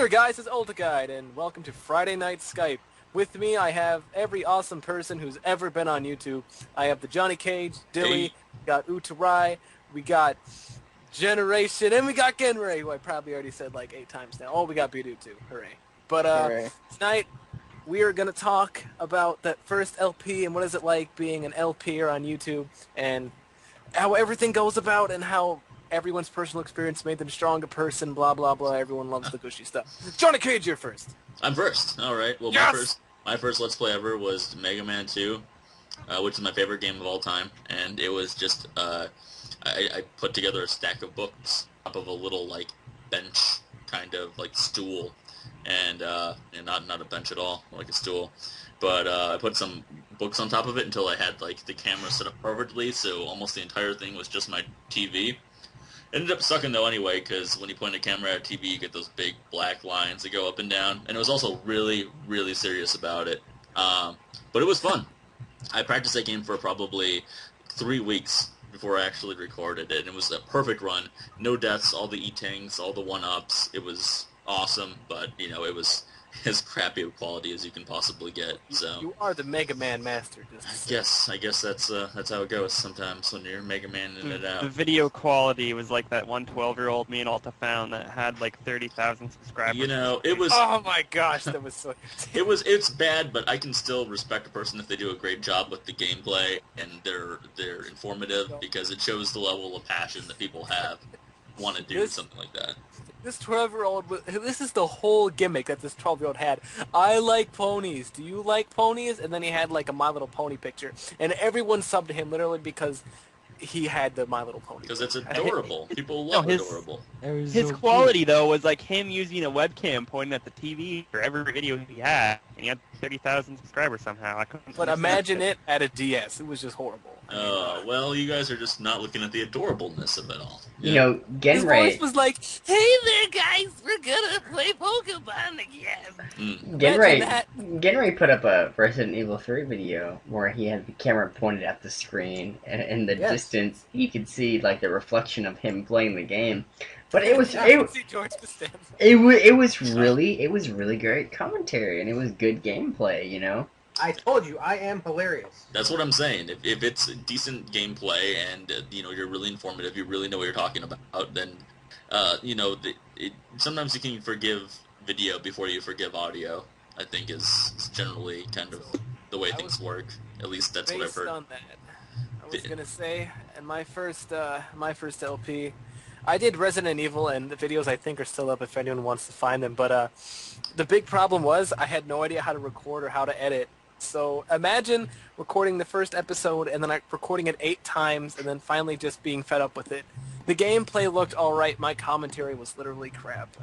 there, guys? It's Ulta Guide, and welcome to Friday Night Skype. With me, I have every awesome person who's ever been on YouTube. I have the Johnny Cage, Dilly, we got Utarai, we got Generation, and we got Genray, who I probably already said like 8 times now. Oh, we got Bidu too. Hooray. But Hooray. Tonight, we are going to talk about that first LP and what is it like being an LPer on YouTube, and how everything goes about, and how everyone's personal experience made them a stronger person, blah, blah, blah. Everyone loves the gushy stuff. Johnny Cage, you're first. I'm first. All right. Well, Yes! my first Let's Play ever was Mega Man 2, which is my favorite game of all time, and it was just I put together a stack of books on top of a little like bench kind of like stool, and not a bench at all, like a stool, but I put some books on top of it until I had like the camera set up perfectly, so almost the entire thing was just my TV. Ended up sucking though anyway, because when you point a camera at TV, you get those big black lines that go up and down, and it was also really, really serious about it. But it was fun. I practiced that game for probably 3 weeks before I actually recorded it. It was a perfect run. No deaths, all the E-Tanks, all the 1-ups. It was awesome, but, you know, it was as crappy of quality as you can possibly get. So You are the Mega Man master. I guess that's how it goes sometimes when you're Mega Man in it out. The video quality was like that one 12-year-old me and Alta found that had like 30,000 subscribers. You know, it was... Oh my gosh, that was so... It's bad, but I can still respect a person if they do a great job with the gameplay and they're informative, because it shows the level of passion that people want to do something like that. This 12-year-old, this is the whole gimmick that this 12-year-old had. I like ponies. Do you like ponies? And then he had like a My Little Pony picture. And everyone subbed to him literally because he had the My Little Pony. Because it's adorable. People love adorable. His quality, though, was like him using a webcam pointing at the TV for every video he had. And he had 30,000 subscribers somehow. I couldn't But imagine it at a DS. It was just horrible. Well, you guys are just not looking at the adorableness of it all. You know, His Genray. voice was like, "Hey there, guys, we're gonna play Pokemon again." Genray put up a Resident Evil 3 video where he had the camera pointed at the screen, and in the distance you could see like the reflection of him playing the game. But it was really great commentary, and it was good gameplay, you know. I told you, I am hilarious. That's what I'm saying. If it's decent gameplay and you know, you're really informative, you really know what you're talking about, then you know, sometimes you can forgive video before you forgive audio. I think is generally kind of the way things work. At least that's what I've heard. On that, I was gonna say, in my first LP, I did Resident Evil, and the videos I think are still up if anyone wants to find them. But the big problem was I had no idea how to record or how to edit. So imagine recording the first episode and then recording it 8 times and then finally just being fed up with it. The gameplay looked alright. My commentary was literally crap.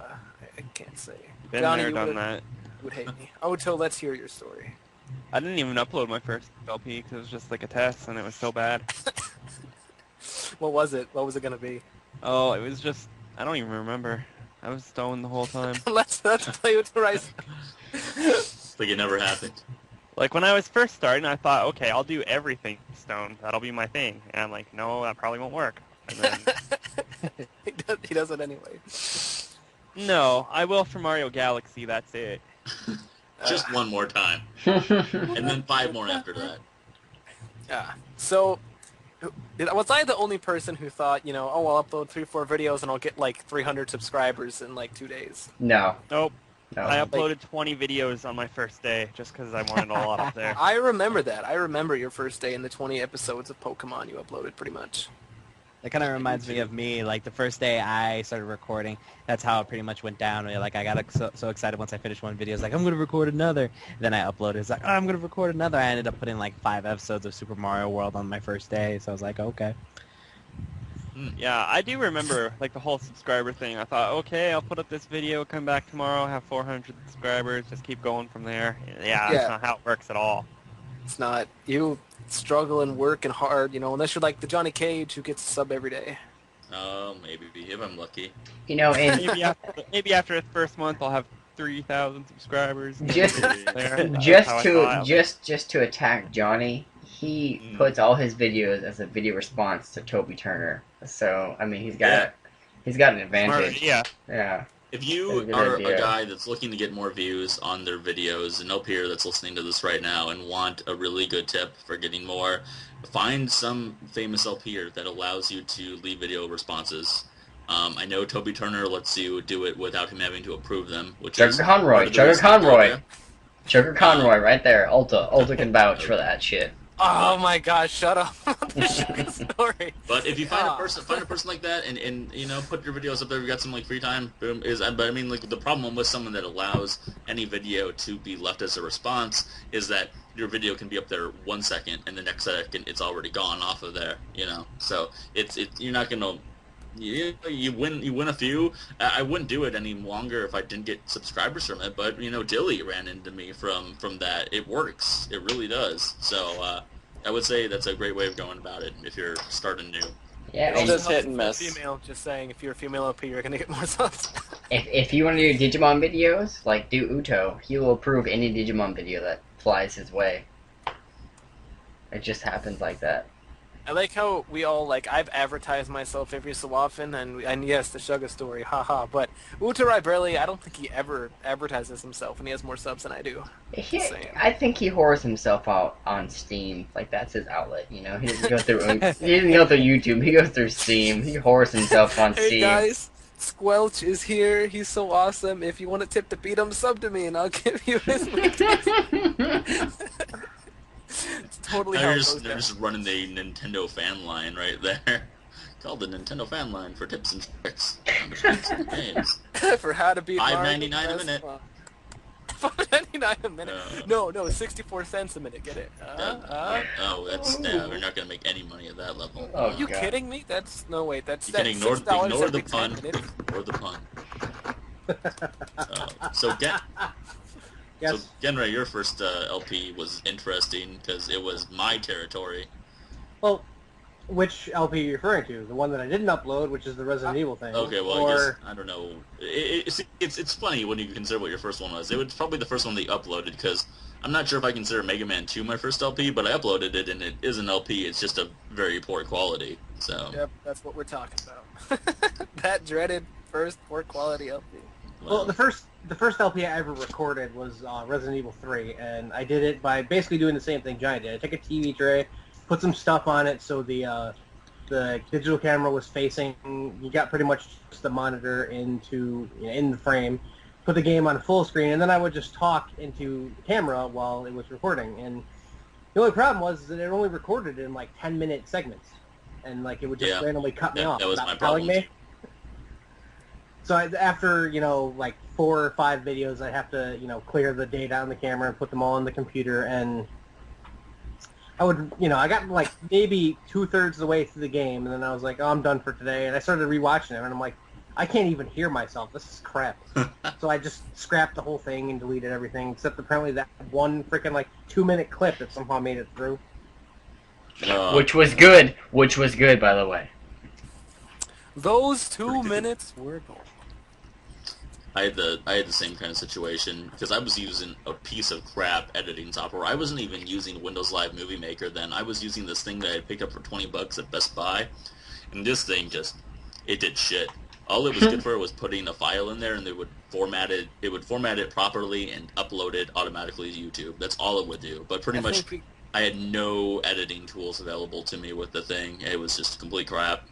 I can't say. Been Johnny, there, you done that. would hate me. Oto, let's hear your story. I didn't even upload my first LP because it was just like a test and it was so bad. What was it? What was it going to be? Oh, it was just... I don't even remember. I was stoned the whole time. let's play with the rice. Like it never happened. Like, when I was first starting, I thought, okay, I'll do everything stoned. That'll be my thing. And I'm like, no, that probably won't work. And then... he does it anyway. No, I will for Mario Galaxy, that's it. Just one more time. And then 5 more after that. Yeah. So, was I the only person who thought, you know, oh, I'll upload 3-4 videos and I'll get like 300 subscribers in like 2 days? No. Nope. No. I uploaded 20 videos on my first day just because I wanted a lot up there. I remember that. I remember your first day and the 20 episodes of Pokemon you uploaded pretty much. That kind of reminds me of me. Like, the first day I started recording, that's how it pretty much went down. Like, I got so excited once I finished one video. It's like, I'm going to record another. Then I uploaded. It's like, oh, I'm going to record another. I ended up putting, like, 5 episodes of Super Mario World on my first day. So I was like, okay. Yeah, I do remember, like, the whole subscriber thing. I thought, okay, I'll put up this video, come back tomorrow, have 400 subscribers, just keep going from there. Yeah, that's not how it works at all. It's not. You struggle and work and hard, you know, unless you're like the Johnny Cage who gets a sub every day. Oh, maybe, if I'm lucky. You know, and maybe after the first month I'll have 3,000 subscribers. just to attack Johnny, he puts all his videos as a video response to Toby Turner. So I mean, he's got an advantage. Yeah. Yeah. If you are a guy that's looking to get more views on their videos, an LPer that's listening to this right now and want a really good tip for getting more, find some famous LPer that allows you to leave video responses. I know Toby Turner lets you do it without him having to approve them, which Sugar is Conroy, Sugar Conroy, right there. Ulta can vouch for that shit. Oh my gosh, shut up. The Sugar story. But if you find a person like that and you know, put your videos up there, you got some like free time, boom, but I mean, like, the problem with someone that allows any video to be left as a response is that your video can be up there 1 second and the next second it's already gone off of there, you know. So you're not going to you win a few. I wouldn't do it any longer if I didn't get subscribers from it, but you know, Dilly ran into me from that. It works. It really does. So I would say that's a great way of going about it if you're starting new. Yeah, it's just hit and miss. Female, just saying, if you're a female OP, you're gonna get more subs. if you want to do Digimon videos, like do Uto, he will approve any Digimon video that flies his way. It just happens like that. I like how we all, like, I've advertised myself every so often, and yes, the Sugar story, haha, but Uterai barely, I don't think he ever advertises himself, and he has more subs than I do. I think he whores himself out on Steam, like that's his outlet, you know? He doesn't go through, he doesn't go through YouTube, he goes through Steam, he whores himself on Steam. Hey guys, Squelch is here, he's so awesome, if you want a tip to beat him, sub to me, and I'll give you his link. It's totally how it goes down. They're just running the Nintendo fan line right there. Called the Nintendo fan line for tips and tricks on the games. For how to beat Mario. $5.99 a minute. $5.99 a minute. No, 64 cents a minute. Get it? We're not gonna make any money at that level. Are you kidding me? That's no wait. That's you can ignore the pun. Ignore the pun. So get. Yes. So, Genra, your first LP was interesting because it was my territory. Well, which LP are you referring to? The one that I didn't upload, which is the Resident Evil thing? Okay, well, I guess, I don't know. It's funny when you consider what your first one was. It was probably the first one that you uploaded because I'm not sure if I consider Mega Man 2 my first LP, but I uploaded it and it is an LP. It's just a very poor quality. So. Yep, that's what we're talking about. That dreaded first poor quality LP. Well, the first LP I ever recorded was Resident Evil 3, and I did it by basically doing the same thing Giant did. I took a TV tray, put some stuff on it so the digital camera was facing. You got pretty much just the monitor in the frame. Put the game on full screen, and then I would just talk into the camera while it was recording. And the only problem was that it only recorded in like 10-minute segments, and like it would just randomly cut me off. That was without my telling problem. me. So after, like 4 or 5 videos, I have to, clear the data on the camera and put them all on the computer. And I would, I got like maybe 2/3 of the way through the game, and then I was like, oh, I'm done for today. And I started rewatching it, and I'm like, I can't even hear myself. This is crap. So I just scrapped the whole thing and deleted everything, except apparently that one freaking like 2-minute clip that somehow made it through. Which was good, by the way. Those 2 minutes were gold. I had the same kind of situation because I was using a piece of crap editing software. I wasn't even using Windows Live Movie Maker then. I was using this thing that I had picked up for $20 at Best Buy, and this thing it did shit. All it was good for was putting a file in there, and it would format it properly and upload it automatically to YouTube. That's all it would do. But pretty much, I had no editing tools available to me with the thing. It was just complete crap.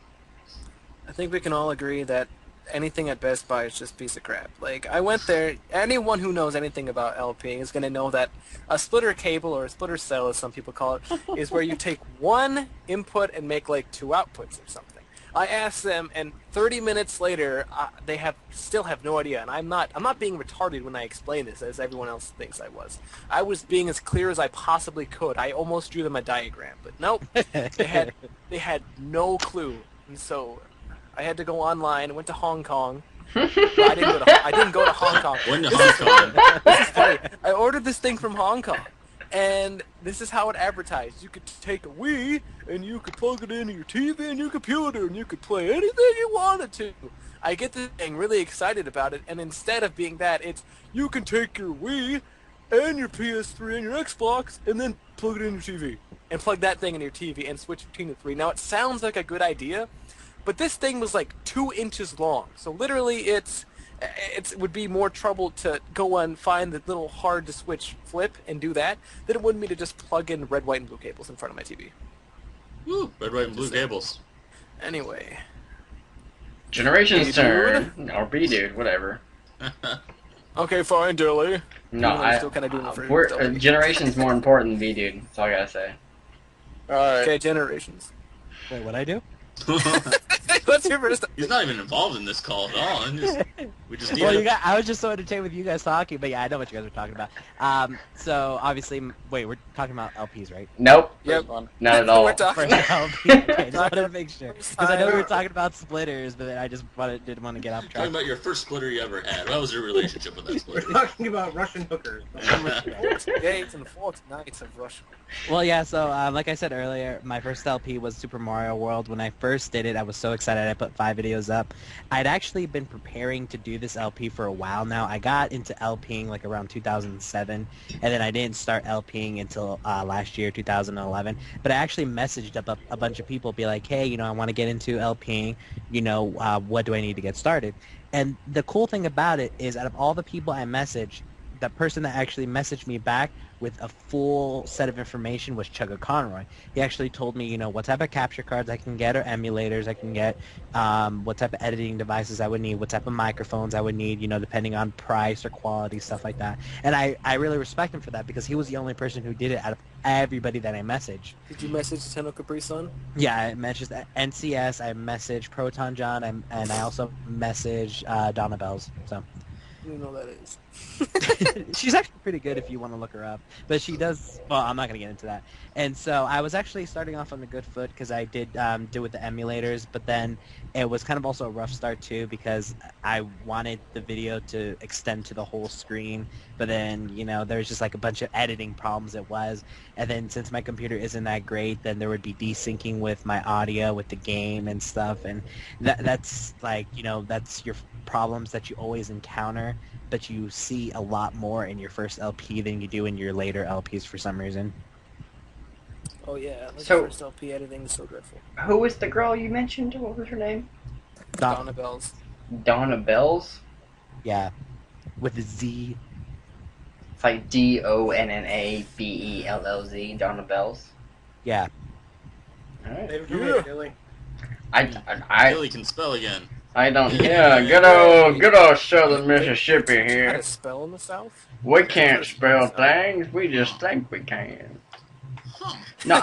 I think we can all agree that anything at Best Buy is just a piece of crap. Like, I went there, anyone who knows anything about LP is going to know that a splitter cable, or a splitter cell as some people call it, is where you take one input and make like 2 outputs or something. I asked them, and 30 minutes later, they still have no idea. And I'm not being retarded when I explain this, as everyone else thinks I was. I was being as clear as I possibly could. I almost drew them a diagram, but nope, they had no clue, and so I had to go online. Went to Hong Kong. I didn't go to Hong Kong. Went to Hong Kong. This is funny. I ordered this thing from Hong Kong, and this is how it advertised. You could take a Wii, and you could plug it into your TV and your computer, and you could play anything you wanted to. I get this thing really excited about it, and instead of being that, it's you can take your Wii and your PS3 and your Xbox, and then plug it in your TV, and plug that thing in your TV, and switch between the 3. Now, it sounds like a good idea, but this thing was like 2 inches long. So literally it's it would be more trouble to go and find the little hard to switch flip and do that than it would be to just plug in red, white, and blue cables in front of my TV. Woo, red, white, and blue cables. Anyway. Generations Hey, turn. Or B dude, whatever. Okay, fine, Dilly. No, Even though I'm still kinda doing it for Generations more important than B dude. That's all I gotta say. Alright. Okay, Generations. Wait, what'd I do? What's your first? He's not even involved in this call at all. We just need Well, him. I was just so entertained with you guys talking, but yeah, I know what you guys are talking about. So obviously, wait, we're talking about LPs, right? Nope. Yep. Not at all. We're talking First LP. Okay, just wanted to make sure because I know we were talking about splitters, but then I just didn't want to get off track. Talking about your first splitter you ever had. What was your relationship with that We're splitter? talking about Russian hookers. days and fortnights of Russia. Well, yeah, so like I said earlier, my first LP was Super Mario World. When I first did it, I was so excited I put 5 videos up. I'd actually been preparing to do this LP for a while now. I got into LPing like around 2007, and then I didn't start LPing until last year, 2011. But I actually messaged up a bunch of people, be like, hey, you know, I want to get into LPing, you know, what do I need to get started? And the cool thing about it is out of all the people I messaged, the person that actually messaged me back with a full set of information was Chugga Conroy. He actually told me, you know, what type of capture cards I can get or emulators I can get, what type of editing devices I would need, what type of microphones I would need, you know, depending on price or quality, stuff like that. And I really respect him for that because he was the only person who did it out of everybody that I messaged. Did you message Nintendo Capri Sun? Yeah, I messaged NCS, I messaged Proton John, and I also messaged Donna Bells, so. You know that is. She's actually pretty good if you want to look her up. But she does... Well, I'm not going to get into that. And so I was actually starting off on a good foot because I did do with the emulators, but then it was kind of also a rough start too because I wanted the video to extend to the whole screen, but then, you know, there's just like a bunch of editing problems it was. And then since my computer isn't that great, then there would be desyncing with my audio, with the game and stuff. And that's like, you know, that's your problems that you always encounter, but you see a lot more in your first LP than you do in your later LPs for some reason. Oh yeah, like So- first LP editing is so dreadful. Who was the girl you mentioned? What was her name? Donna Bells. Donna Bells? Yeah, with a Z. It's like DONNABELLZ, Donna Bells. Yeah. Alright. Save it for me, Billy. I Billy can spell again. I don't. Yeah, good old Southern Mississippi How to here. spell in the South? We can't spell things. We just think we can. Huh. No,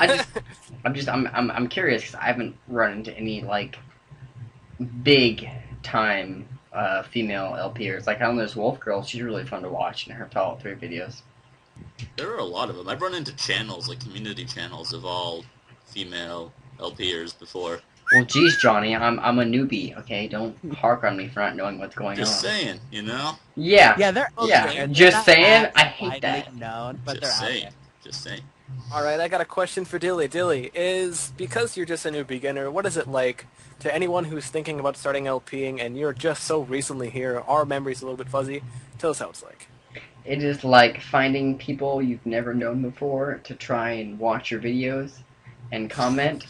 I'm curious because I haven't run into any like big time female LPers. Like I know there's Wolf Girl. She's really fun to watch in her Fallout 3 videos. There are a lot of them. I've run into channels, like community channels of all female LPers before. Well, geez, Johnny, I'm a newbie. Okay, don't hark on me for not knowing what's going Just on. saying, you know? Yeah. Yeah, they're Yeah, okay. They're just not saying, as I hate widely that. known, but Just they're saying. out Just saying. Alright, I got a question for Dilly. Dilly, is, because you're just a new beginner, what is it like to anyone who's thinking about starting LPing and you're just so recently here, our memory's a little bit fuzzy, tell us how it's like. It is like finding people you've never known before to try and watch your videos and comment.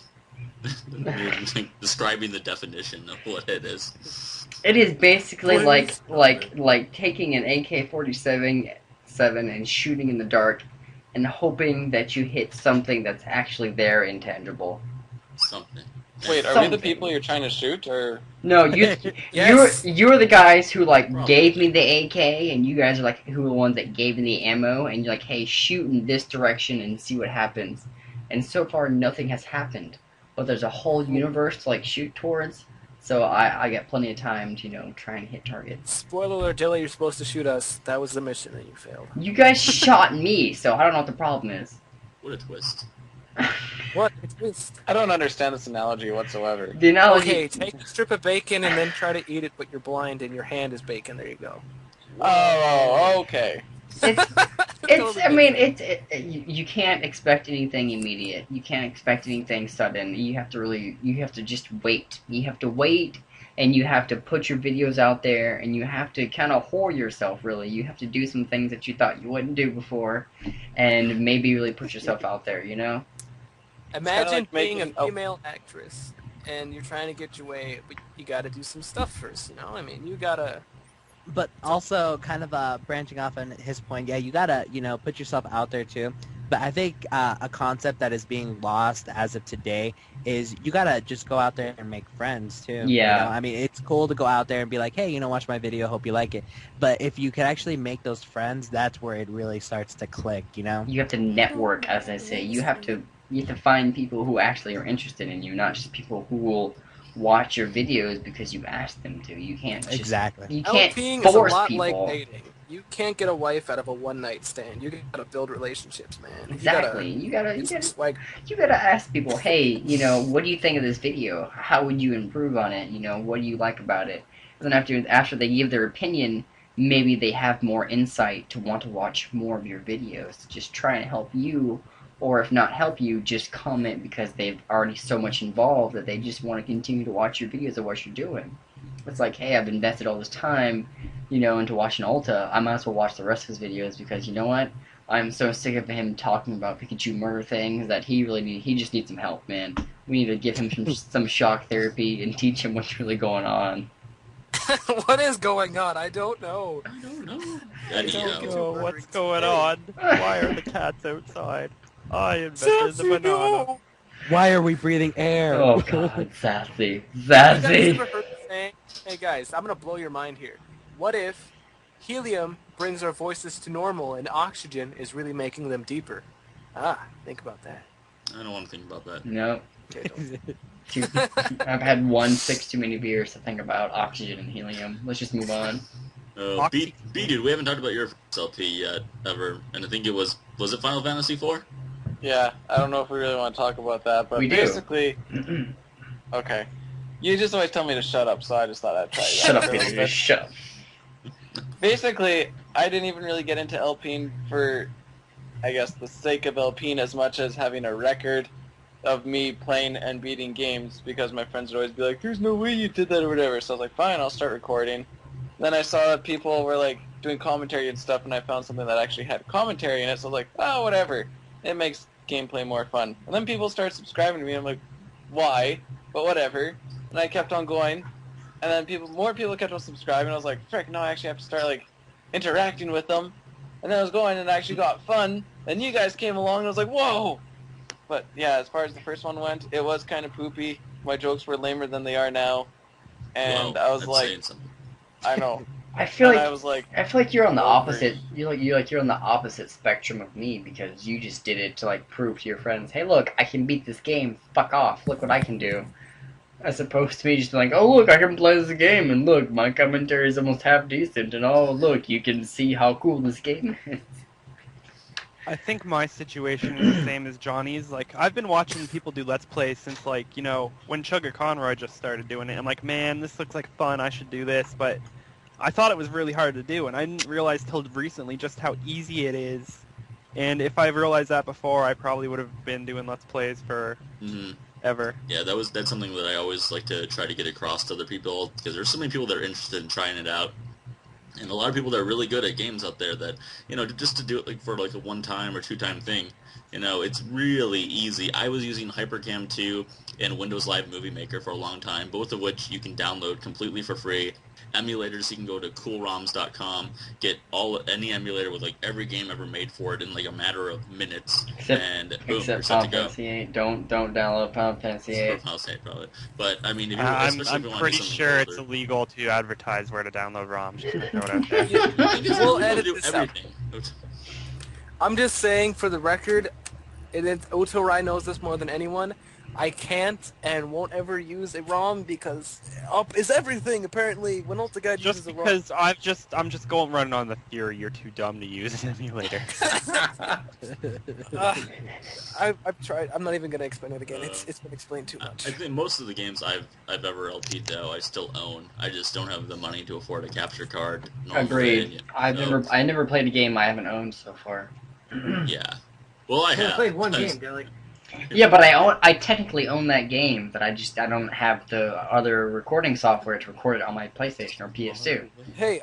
Describing the definition of what it is. It is basically Please. like taking an AK-47 and shooting in the dark and hoping that you hit something that's actually there intangible. Something. Wait, are we the people you're trying to shoot, or...? No, Yes. you're the guys who like Probably. gave me the AK, and you guys are like who are the ones that gave me the ammo, and you're like, hey, shoot in this direction and see what happens. And so far, nothing has happened. But there's a whole universe to like shoot towards, so I got plenty of time to try and hit targets. Spoiler alert, Dilly, you're supposed to shoot us. That was the mission and you failed. You guys shot me, so I don't know what the problem is. What a twist. What? It's missed. I don't understand this analogy whatsoever. The analogy. Okay, take a strip of bacon and then try to eat it, but you're blind and your hand is bacon. There you go. Oh, okay. It's I mean, you can't expect anything immediate. You can't expect anything sudden. You have to just wait. You have to wait, and you have to put your videos out there, and you have to kind of whore yourself, really. You have to do some things that you thought you wouldn't do before, and maybe really put yourself out there, you know? Imagine like being a making- oh. female actress and you're trying to get your way, but you got to do some stuff first, you know? I mean, you got to But also, kind of branching off on his point, yeah, you gotta, put yourself out there too. But I think a concept that is being lost as of today is you gotta just go out there and make friends too. Yeah. I mean, it's cool to go out there and be like, hey, watch my video, hope you like it. But if you can actually make those friends, that's where it really starts to click. You have to network, as I say. You have to find people who actually are interested in you, not just people who will watch your videos because you asked them to. You can't just, Exactly. You can't LPing force is a lot people. like dating. You can't get a wife out of a one-night stand. You gotta build relationships, man. Exactly. You gotta ask people, hey, what do you think of this video? How would you improve on it? What do you like about it? And then after they give their opinion, maybe they have more insight to want to watch more of your videos. Just try and help you, or if not help you, just comment because they've already so much involved that they just want to continue to watch your videos of what you're doing. It's like, hey, I've invested all this time, into watching Ulta. I might as well watch the rest of his videos because you know what? I'm so sick of him talking about Pikachu murder things that he just needs some help, man. We need to give him some shock therapy and teach him what's really going on. What is going on? I don't know. I don't know. Oh, what's going on? Why are the cats outside? I invented the banana. Why are we breathing air? Oh god, Sassy. You guys Sassy. ever heard the saying? Hey guys, I'm gonna blow your mind here. What if helium brings our voices to normal and oxygen is really making them deeper? Think about that. I don't want to think about that. No. Okay, I've had 1 too many beers to think about oxygen and helium. Let's just move on. B dude, we haven't talked about your LP yet ever, and I think it was it Final Fantasy IV? Yeah, I don't know if we really want to talk about that, but We do. basically, okay. You just always tell me to shut up, so I just thought I'd try that. Shut up, Peter. Just shut up. Basically, I didn't even really get into LPing for, I guess, the sake of LPing as much as having a record of me playing and beating games, because my friends would always be like, there's no way you did that or whatever. So I was like, fine, I'll start recording. Then I saw that people were like doing commentary and stuff, and I found something that actually had commentary in it, so I was like, oh, whatever. It makes gameplay more fun. And then people started subscribing to me, and I'm like, why? But whatever. And I kept on going, and then more people kept on subscribing, and I was like, frick, no, I actually have to start, like, interacting with them. And then I was going, and it actually got fun, and you guys came along, and I was like, whoa! But, yeah, as far as the first one went, it was kind of poopy. My jokes were lamer than they are now. And Wow, I was that's like, saying something. I know. I feel And like I was like, you're on the over opposite. it. You're on the opposite spectrum of me because you just did it to like prove to your friends, hey, look, I can beat this game. Fuck off. Look what I can do. As opposed to me just like, oh look, I can play this game, and look, my commentary is almost half decent, and oh look, you can see how cool this game is. I think my situation is the same as Johnny's. Like, I've been watching people do Let's Plays since, like, when Chugger Conroy just started doing it. I'm like, man, this looks like fun. I should do this. But I thought it was really hard to do, and I didn't realize till recently just how easy it is. And if I realized that before, I probably would have been doing Let's Plays for ever. Yeah, that's something that I always like to try to get across to other people, because there's so many people that are interested in trying it out. And a lot of people that are really good at games out there that, just to do it like for like a one-time or two-time thing, it's really easy. I was using HyperCam 2 and Windows Live Movie Maker for a long time, both of which you can download completely for free. Emulators, you can go to coolroms.com, get any emulator with like every game ever made for it in like a matter of minutes, and boom, you're Except set to Final go. Fantasy 8. Don't download Final Fantasy 8. Final Fantasy 8 probably. But I mean, if you, I'm especially if you want to pretty do something sure it's older, illegal to advertise where to download ROMs. Just to throw it out there. We'll you can edit do this out. everything. I'm just saying for the record, and Otorai knows this more than anyone, I can't and won't ever use a ROM because up is everything apparently when UltiGuide Just uses a ROM. because I'm just going running on the theory you're too dumb to use an emulator. I've tried. I'm not even gonna explain it again. It's been explained too much. I think most of the games I've ever LP'd though I still own. I just don't have the money to afford a capture card. Agreed. I never played a game I haven't owned so far. Yeah. Well, I I have. played one game, Dilly. Yeah, but I technically own that game, but I don't have the other recording software to record it on my PlayStation or PS2. Hey,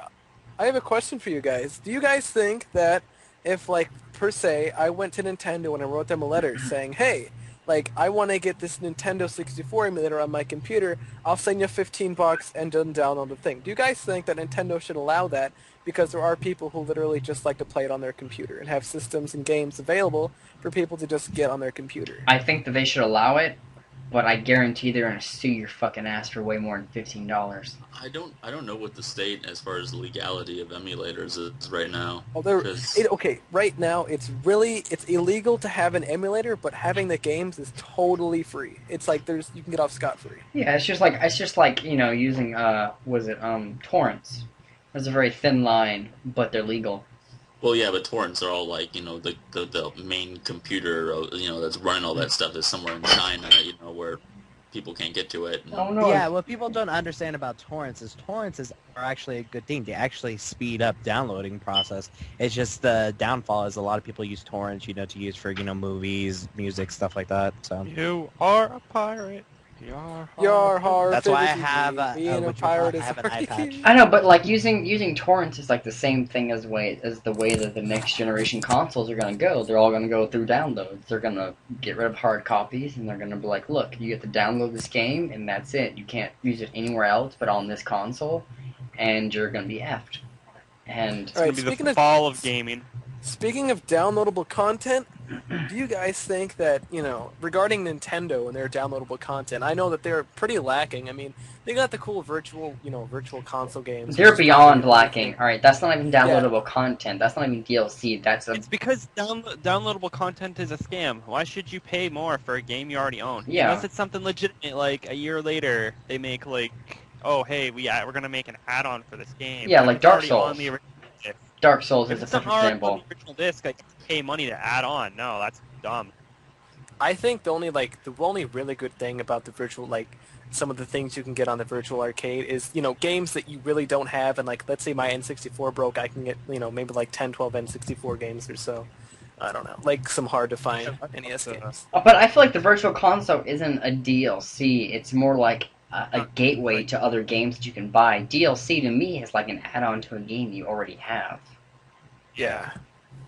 I have a question for you guys. Do you guys think that if, like, per se, I went to Nintendo and I wrote them a letter saying, hey, like, I want to get this Nintendo 64 emulator on my computer, I'll send you $15 and then download the thing. Do you guys think that Nintendo should allow that? Because there are people who literally just like to play it on their computer and have systems and games available for people to just get on their computer. I think that they should allow it, but I guarantee they're gonna sue your fucking ass for way more than $15. I don't know what the state as far as the legality of emulators is right now. Well, 'Cause- okay, right now it's illegal to have an emulator, but having the games is totally free. It's like you can get off scot-free. Yeah, it's just like using torrents. There's a very thin line, but they're legal. Well, yeah, but torrents are all like, the main computer, that's running all that stuff is somewhere in China, where people can't get to it. Oh no. Yeah, what people don't understand about torrents are actually a good thing. They actually speed up downloading process. It's just the downfall is a lot of people use torrents, to use for, movies, music, stuff like that. So You are a pirate. Your hard. that's why I have being a an pirate is eye patch. I know, but like using torrents is like the same thing as the way that the next generation consoles are gonna go. They're all gonna go through downloads. They're gonna get rid of hard copies, and they're gonna be like, look, you get to download this game, and that's it. You can't use it anywhere else but on this console, and you're gonna be effed. And It's going to be the fall of gaming. Speaking of downloadable content, do you guys think that, regarding Nintendo and their downloadable content, I know that they're pretty lacking. I mean, they got the cool virtual console games. they're beyond lacking. All right, that's not even downloadable content. That's not even DLC. It's because downloadable content is a scam. Why should you pay more for a game you already own? Yeah. Unless it's something legitimate, like a year later, they make oh hey, we're gonna make an add-on for this game. Yeah, But like it's Dark already Souls. on the original disc. Dark Souls If is a it's perfect already on example. the original disc, I pay money to add on. No, that's dumb. I think the only really good thing about the virtual, some of the things you can get on the virtual arcade is, games that you really don't have, and let's say my N64 broke, I can get, maybe 10, 12 N64 games or so. I don't know, some hard to find NES games. But I feel like the Virtual Console isn't a DLC. It's more like a gateway to other games that you can buy. DLC to me is like an add-on to a game you already have. Yeah.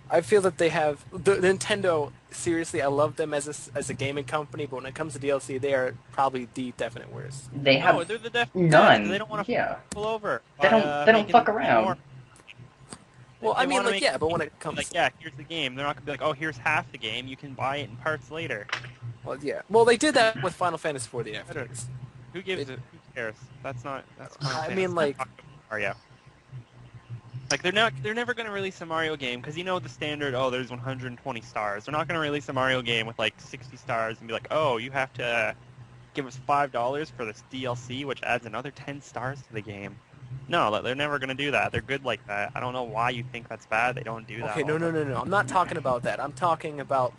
I feel that they have the Nintendo. Seriously, I love them as a gaming company, but when it comes to DLC, they are probably the definite worst. They have No, they're the definite none. They don't want to Yeah. pull over. They don't- by, they don't making fuck more. around. Well, They I mean, wanna make but when it comes, here's the game. They're not gonna be like, oh, here's half the game. You can buy it in parts later. well, they did that with Final Fantasy IV: The Afterwards. Who gives it? Who cares? That's not. I Fantasy. mean, Mario. They're never gonna release a Mario game because the standard. Oh, there's 120 stars. They're not gonna release a Mario game with 60 stars and be like, oh, you have to give us $5 for this DLC, which adds another 10 stars to the game. No, they're never gonna do that. They're good like that. I don't know why you think that's bad. They don't do that. Okay, no. I'm not talking about that. I'm talking about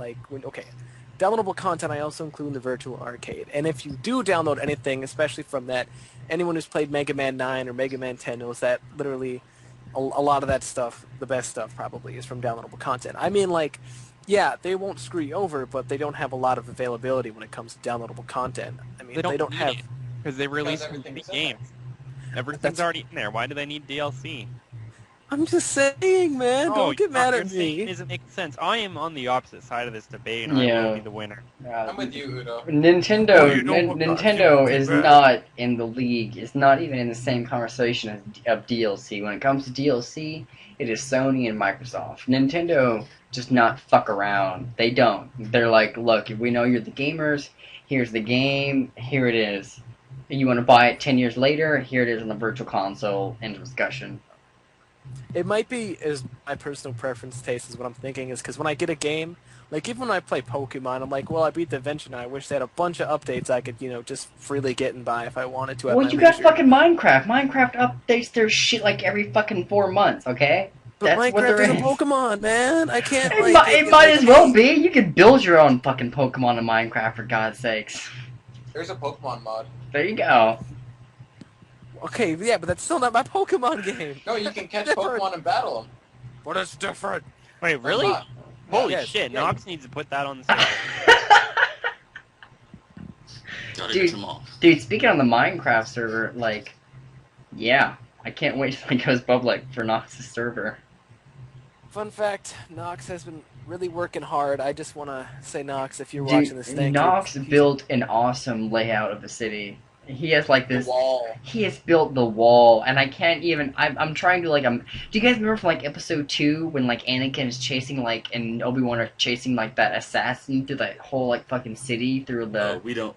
downloadable content. I also include in the virtual arcade. And if you do download anything, especially from that, anyone who's played Mega Man 9 or Mega Man 10 knows that literally a lot of that stuff, the best stuff probably, is from downloadable content. I mean, yeah, they won't screw you over, but they don't have a lot of availability when it comes to downloadable content. I mean, they don't have... because they release everything's complete in there. games. Everything's already in there. Why do they need DLC? I'm just saying, man. Don't get mad at me. It doesn't make sense. I am on the opposite side of this debate, and I Yeah. will be the winner. I'm with you, Udo. Nintendo Oh, you know, Nintendo is right. not in the league. It's not even in the same conversation of DLC. When it comes to DLC, it is Sony and Microsoft. Nintendo just not fuck around. They don't. They're like, look, we know you're the gamers. Here's the game. Here it is. You want to buy it 10 years later? Here it is on the Virtual Console. End of discussion. It might be as my personal preference taste is what I'm thinking is because when I get a game, even when I play Pokemon, I'm like, well, I beat the adventure now. I wish they had a bunch of updates I could, just freely get and buy if I wanted to. At Well, my you got leisure. fucking Minecraft. Minecraft updates their shit every fucking 4 months, okay? But That's what Minecraft there is a is. Pokemon, man. I can't. It might as well be. You could build your own fucking Pokemon in Minecraft, for God's sakes. There's a Pokemon mod. There you go. Okay, yeah, but that's still not my Pokemon game. No, you can catch Different. Pokemon and battle them. But it's different. Wait, really? Not. Holy Yes, shit! yeah. Nox needs to put that on the schedule. Gotta Dude. get them all. Dude, speaking on the Minecraft server, yeah, I can't wait till it goes public for Nox's server. Fun fact, Nox has been really working hard. I just want to say, Nox, if you're watching this, thank Nox you. built an awesome layout of the city. He has like The this. wall. He has built the wall, and I can't even. I'm trying to like. Do you guys remember from like episode 2 when like Anakin is chasing like and Obi-Wan are chasing like that assassin through that whole like fucking city through the. We don't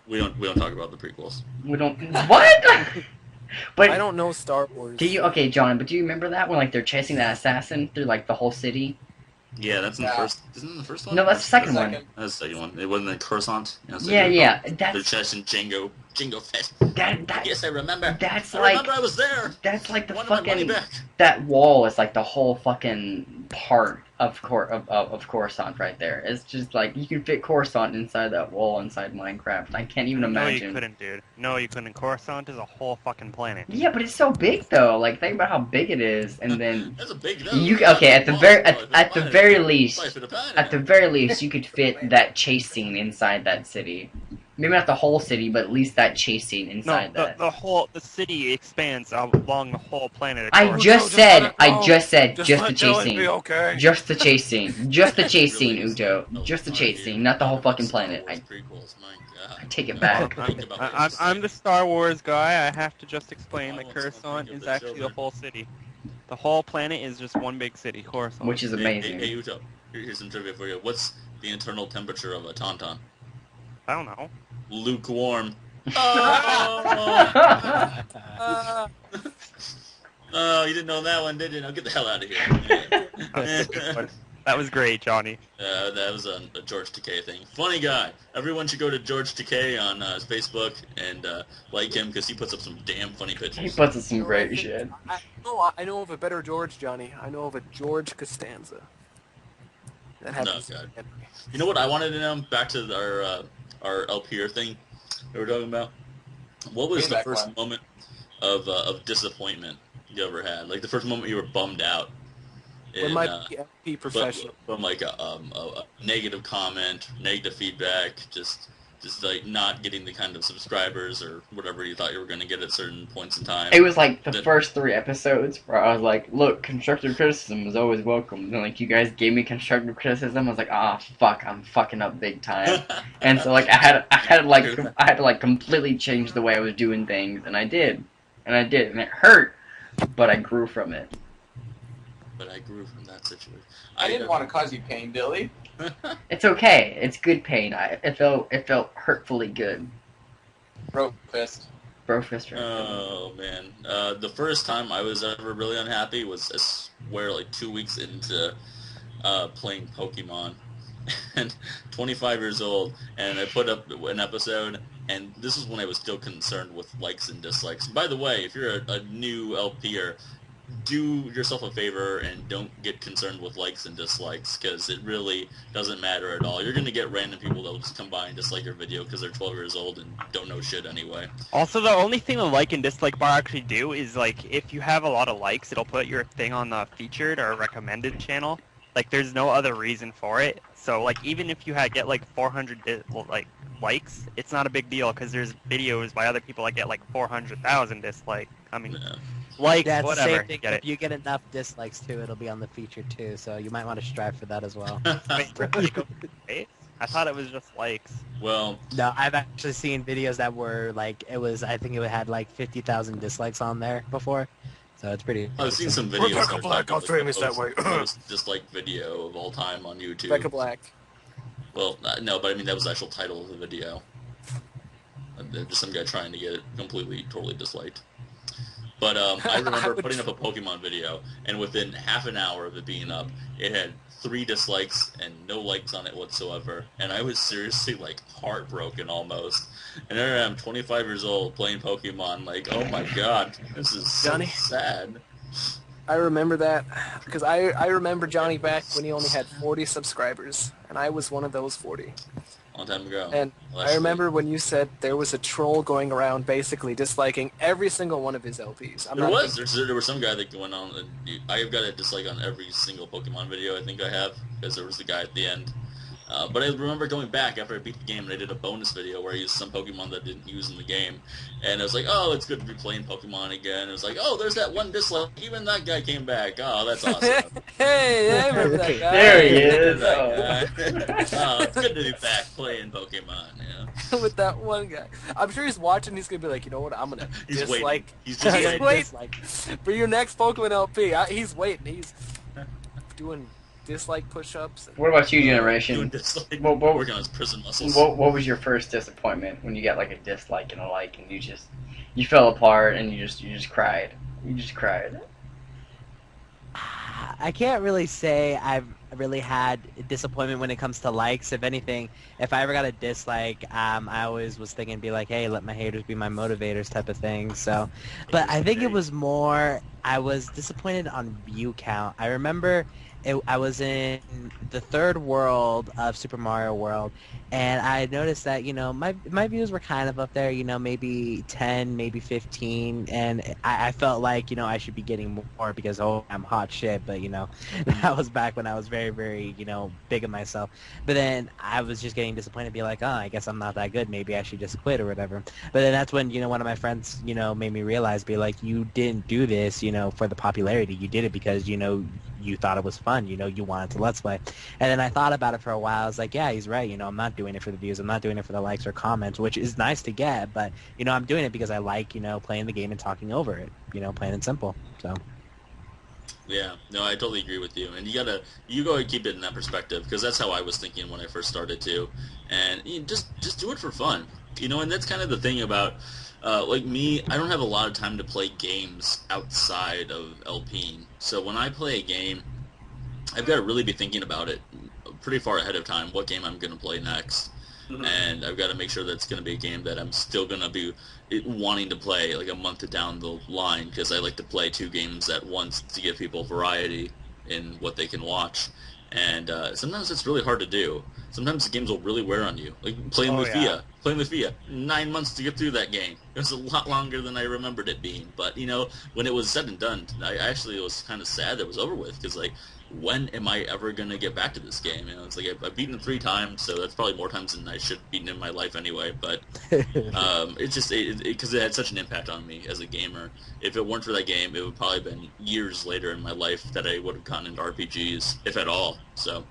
talk about the prequels. We don't. What? But I don't know Star Wars. do you? Okay, John. But do you remember that when like they're chasing that assassin through like the whole city? Yeah, that's in the Yeah. first. Isn't it the first one? No, that's the second The one. second. That's the second one. It wasn't in Coruscant. Yeah. They're That's chasing Jango Fett. that. Yes, I remember. That's I like. remember I was there. That's like the Wanted my money fucking. back. That wall is like the whole fucking part of Coruscant right there. It's just like you can fit Coruscant inside that wall inside Minecraft. I can't even No, you imagine. couldn't, dude. No, you couldn't. Coruscant is a whole fucking planet. Yeah, but it's so big though. Like think about how big it is, and then That's a big. you okay at the very least. At the very least, you could fit that chase scene inside that city. Maybe not the whole city, but at least that chase scene No, inside that. the city expands along the whole planet. of I Coruscant. just said just the chase Dylan scene. be okay. Just the chase scene. Just the chase scene, Ujo. Just the chase scene, not the whole fucking planet. I Prequels, my God. take it back. Think about what I'm you're saying. the Star Wars guy. I have to just explain I that want someone to Coruscant think of is the actually the children. whole city. The whole planet is just one big city, Coruscant. Which is amazing. Hey, Uto, here's some trivia for you. What's the internal temperature of a tauntaun? I don't know. Lukewarm. Uh, Oh, you didn't know that one, did you? Now get the hell out of here. That was great, Johnny. That was a George Takei thing. Funny guy. Everyone should go to George Takei on his Facebook and like him because he puts up some damn funny He pictures. puts up some great shit. I know of a better George, Johnny. I know of a George Costanza. That happens. God. You know what I wanted to know? Back to our LPR thing that we're talking about. What was the Payback first one. moment of disappointment you ever had? Like the first moment you were bummed out. When my PFP professional. From like a negative comment, negative feedback, just like not getting the kind of subscribers or whatever you thought you were going to get at certain points in time. It was like the Then- first 3 episodes where I was like, look, constructive criticism is always welcome. And like you guys gave me constructive criticism, I was like, fuck, I'm fucking up big time. And so like I had to like completely change the way I was doing things, and I did, and it hurt, but I grew from it. But I grew from that situation. I didn't want to cause you pain, Dilly. It's okay. It's good pain. It felt hurtfully good. Bro fist. Bro fist. Oh man, the first time I was ever really unhappy was I swear like 2 weeks into playing Pokemon, and 25 years old, and I put up an episode, and this is when I was still concerned with likes and dislikes. By the way, if you're a new LPer, do yourself a favor and don't get concerned with likes and dislikes, because it really doesn't matter at all. You're going to get random people that will just come by and dislike your video because they're 12 years old and don't know shit anyway. Also, the only thing the like and dislike bar actually do is, like, if you have a lot of likes, it'll put your thing on the featured or recommended channel. Like, there's no other reason for it. So, like, even if you get, like, 400, likes, it's not a big deal, because there's videos by other people that get, like, 400,000 dislikes. I mean, Yeah. likes, Yeah, it's the whatever, same thing. get If it. you get enough dislikes too, it'll be on the feature too. So you might want to strive for that as well. Wait, really? Wait, I thought it was just likes. Well, No, I've actually seen videos that were like I think it had like 50,000 dislikes on there before. So it's pretty. I've seen some videos. Rebecca that are Black, talking I'm about famous the that way. most disliked video of all time on YouTube. Rebecca Black. Well, no, but I mean that was the actual title of the video. Just some guy trying to get it completely, totally disliked. But I remember putting up a Pokemon video, and within half an hour of it being up, it had 3 dislikes and no likes on it whatsoever. And I was seriously, like, heartbroken almost. And there I am, 25 years old, playing Pokemon, like, oh my god, this is so Johnny? sad. I remember that because I remember Johnny back when he only had 40 subscribers, and I was one of those 40. Long time ago. And I remember when you said there was a troll going around basically disliking every single one of his LPs. There was some guy that went on. I've got a dislike on every single Pokemon video I think I have, because there was the guy at the end But I remember going back after I beat the game and I did a bonus video where I used some Pokemon that I didn't use in the game. And I was like, oh, it's good to be playing Pokemon again. It was like, oh, there's that one dislike. Even that guy came back. Oh, that's awesome. Hey, I remember that guy. There he There's is. that guy. Oh, it's good to be back playing Pokemon, With that one guy. I'm sure he's watching. He's gonna be like, you know what? I'm gonna He's dislike. waiting. He's just waiting. waiting for your next Pokemon LP. He's waiting. He's doing dislike push-ups. What about you, Doing Generation? dislike. What- Working on his prison muscles. What was your first disappointment when you got like a dislike and a like, and you fell apart and you just cried? You just cried. I can't really say I've really had disappointment when it comes to likes. If anything, if I ever got a dislike, I always was thinking, be like, hey, let my haters be my motivators type of thing. So, but I think it was more, I was disappointed on view count. I remember I was in the third world of Super Mario World, and I noticed that, my views were kind of up there, maybe 10, maybe 15, and I felt like, I should be getting more because, I'm hot shit, but, that was back when I was very, very, big of myself. But then I was just getting disappointed, be like, oh, I guess I'm not that good, maybe I should just quit or whatever. But then that's when, one of my friends, made me realize, be like, you didn't do this, for the popularity. You did it because, you thought it was fun, you wanted to let's play. And then I thought about it for a while. I was like, yeah, he's right, I'm not doing it for the views, I'm not doing it for the likes or comments, which is nice to get, but I'm doing it because I like, playing the game and talking over it, plain and simple. So Yeah, no, I totally agree with you, and you gotta keep it in that perspective, because that's how I was thinking when I first started too, and just do it for fun, and that's kind of the thing about, like me, I don't have a lot of time to play games outside of LPing, so when I play a game, I've got to really be thinking about it pretty far ahead of time, what game I'm going to play next, and I've got to make sure that it's going to be a game that I'm still going to be wanting to play like a month down the line, because I like to play 2 games at once to give people variety in what they can watch. And sometimes it's really hard to do. Sometimes the games will really wear on you. Like playing Lufia. Playing Lufia. 9 months to get through that game. It was a lot longer than I remembered it being. But, when it was said and done, I actually was kind of sad that it was over with. Because, like, when am I ever going to get back to this game? It's like I've beaten it 3 times, so that's probably more times than I should have beaten in my life anyway. But it's just because it had such an impact on me as a gamer. If it weren't for that game, it would probably have been years later in my life that I would have gotten into RPGs, if at all. So,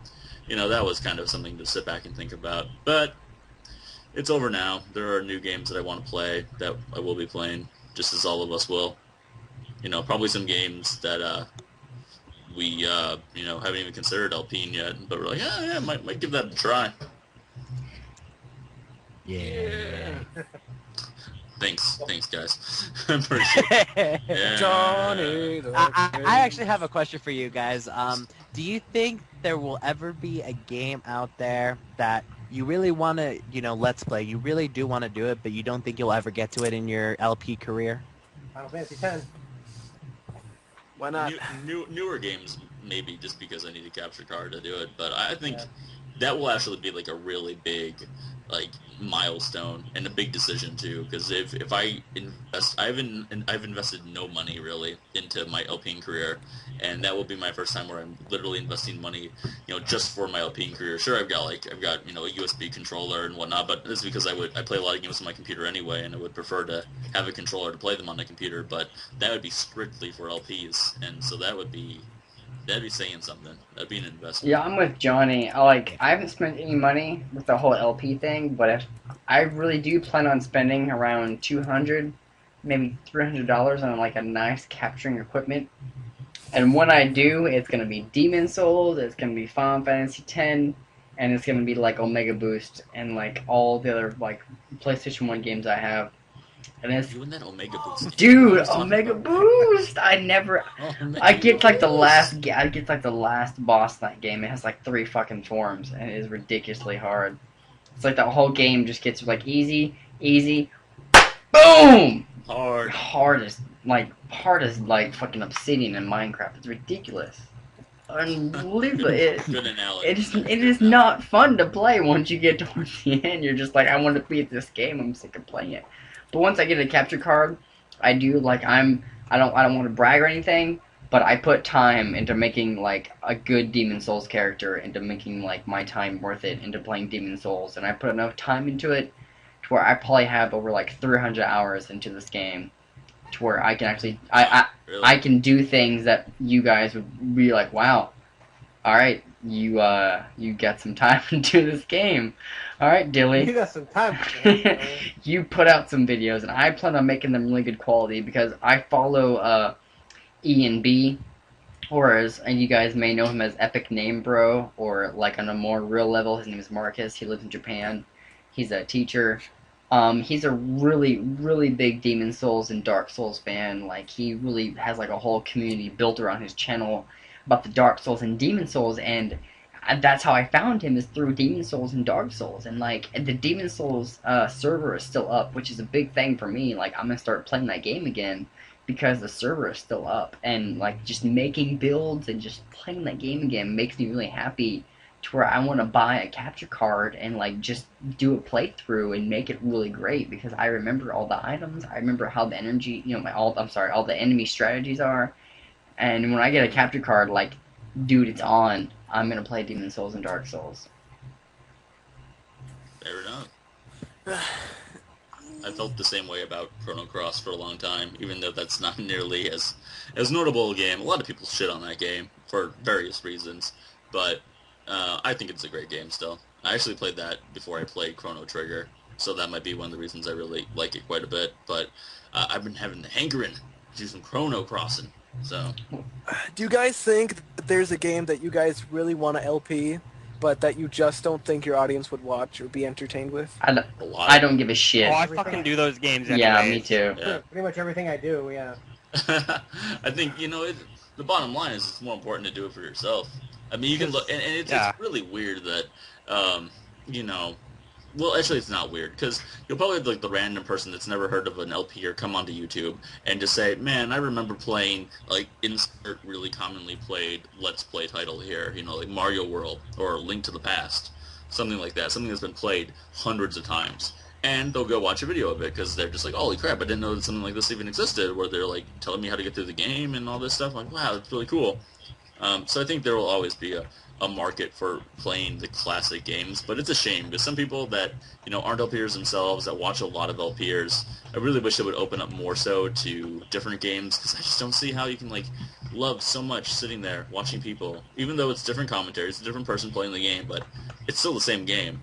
that was kind of something to sit back and think about. But it's over now. There are new games that I want to play that I will be playing, just as all of us will. Probably some games that we haven't even considered LPing yet, but we're like, yeah, might give that a try. yeah. Thanks guys. I appreciate it. Yeah. Johnny. I actually have a question for you guys. Do you think there will ever be a game out there that you really want to, let's play, you really do want to do it, but you don't think you'll ever get to it in your LP career? Final Fantasy X. Why not? Newer games, maybe, just because I need a capture card to do it. But I think that will actually be like a really big, like, milestone and a big decision too. Because if I invest, I've invested no money really into my LPing career, and that will be my first time where I'm literally investing money, just for my LPing career. Sure, I've got a USB controller and whatnot, but it's because I play a lot of games on my computer anyway, and I would prefer to have a controller to play them on the computer. But that would be strictly for LPs, and so that'd be saying something. That'd be an investment. Yeah, I'm with Johnny. I haven't spent any money with the whole LP thing, but if I really do plan on spending around $200, maybe $300 on like a nice capturing equipment. And when I do, it's gonna be Demon Souls, it's gonna be Final Fantasy X, and it's gonna be like Omega Boost and like all the other like PlayStation 1 games I have. And it's Doing that Omega Boost. dude, Omega Boost! I get like the last boss in that game. It has like 3 fucking forms, and it is ridiculously hard. It's like the whole game just gets like easy, boom! Hard as like fucking Obsidian in Minecraft. It's ridiculous. Unbelievable. Good analogy. It is not fun to play once you get towards the end. You're just like, I want to beat this game. I'm sick of playing it. But once I get a capture card, I do like I don't want to brag or anything, but but I put time into making like a good Demon Souls character, into making like my time worth it, into playing Demon Souls, and I put enough time into it to where I probably have over like 300 hours into this game, to where I can actually Really? I can do things that you guys would be like, wow, all right, you got some time into this game, all right, You Dilly. got some time. For that, You put out some videos, and I plan on making them really good quality because I follow E and B, or as and you guys may know him as Epic Name Bro, or like on a more real level, his name is Marcus. He lives in Japan. He's a teacher. He's a really, really big Demon Souls and Dark Souls fan. Like he really has like a whole community built around his channel about the Dark Souls and Demon Souls, and that's how I found him, is through Demon Souls and Dark Souls. And like the Demon Souls server is still up, which is a big thing for me. Like I'm gonna start playing that game again because the server is still up, and like just making builds and just playing that game again makes me really happy, to where I want to buy a capture card and like just do a playthrough and make it really great, because I remember all the items, I remember how the energy, all the enemy strategies are, and when I get a capture card, like, dude, it's on. I'm gonna play Demon Souls and Dark Souls. Fair enough. I felt the same way about Chrono Cross for a long time, even though that's not nearly as notable a game. A lot of people shit on that game for various reasons, but I think it's a great game still. I actually played that before I played Chrono Trigger, so that might be one of the reasons I really like it quite a bit. But I've been having the hankering to do some Chrono Crossing, so... Do you guys think that there's a game that you guys really want to LP, but that you just don't think your audience would watch or be entertained with? A lot. I don't give a shit. Oh, I fucking do those games anyways. Yeah, me too. Yeah. Pretty much everything I do, yeah. I think, the bottom line is it's more important to do it for yourself. I mean, you can look, and it's really weird that, well, actually it's not weird, because you'll probably have, like, the random person that's never heard of an LP or come onto YouTube and just say, man, I remember playing, like, insert really commonly played Let's Play title here, like Mario World or Link to the Past, something like that, something that's been played hundreds of times. And they'll go watch a video of it because they're just like, holy crap, I didn't know that something like this even existed, where they're, like, telling me how to get through the game and all this stuff. I'm like, wow, that's really cool. So I think there will always be a market for playing the classic games, but it's a shame because some people that aren't LPers themselves, that watch a lot of LPers, I really wish they would open up more so to different games, because I just don't see how you can love so much sitting there watching people, even though it's different commentary, it's a different person playing the game, but it's still the same game.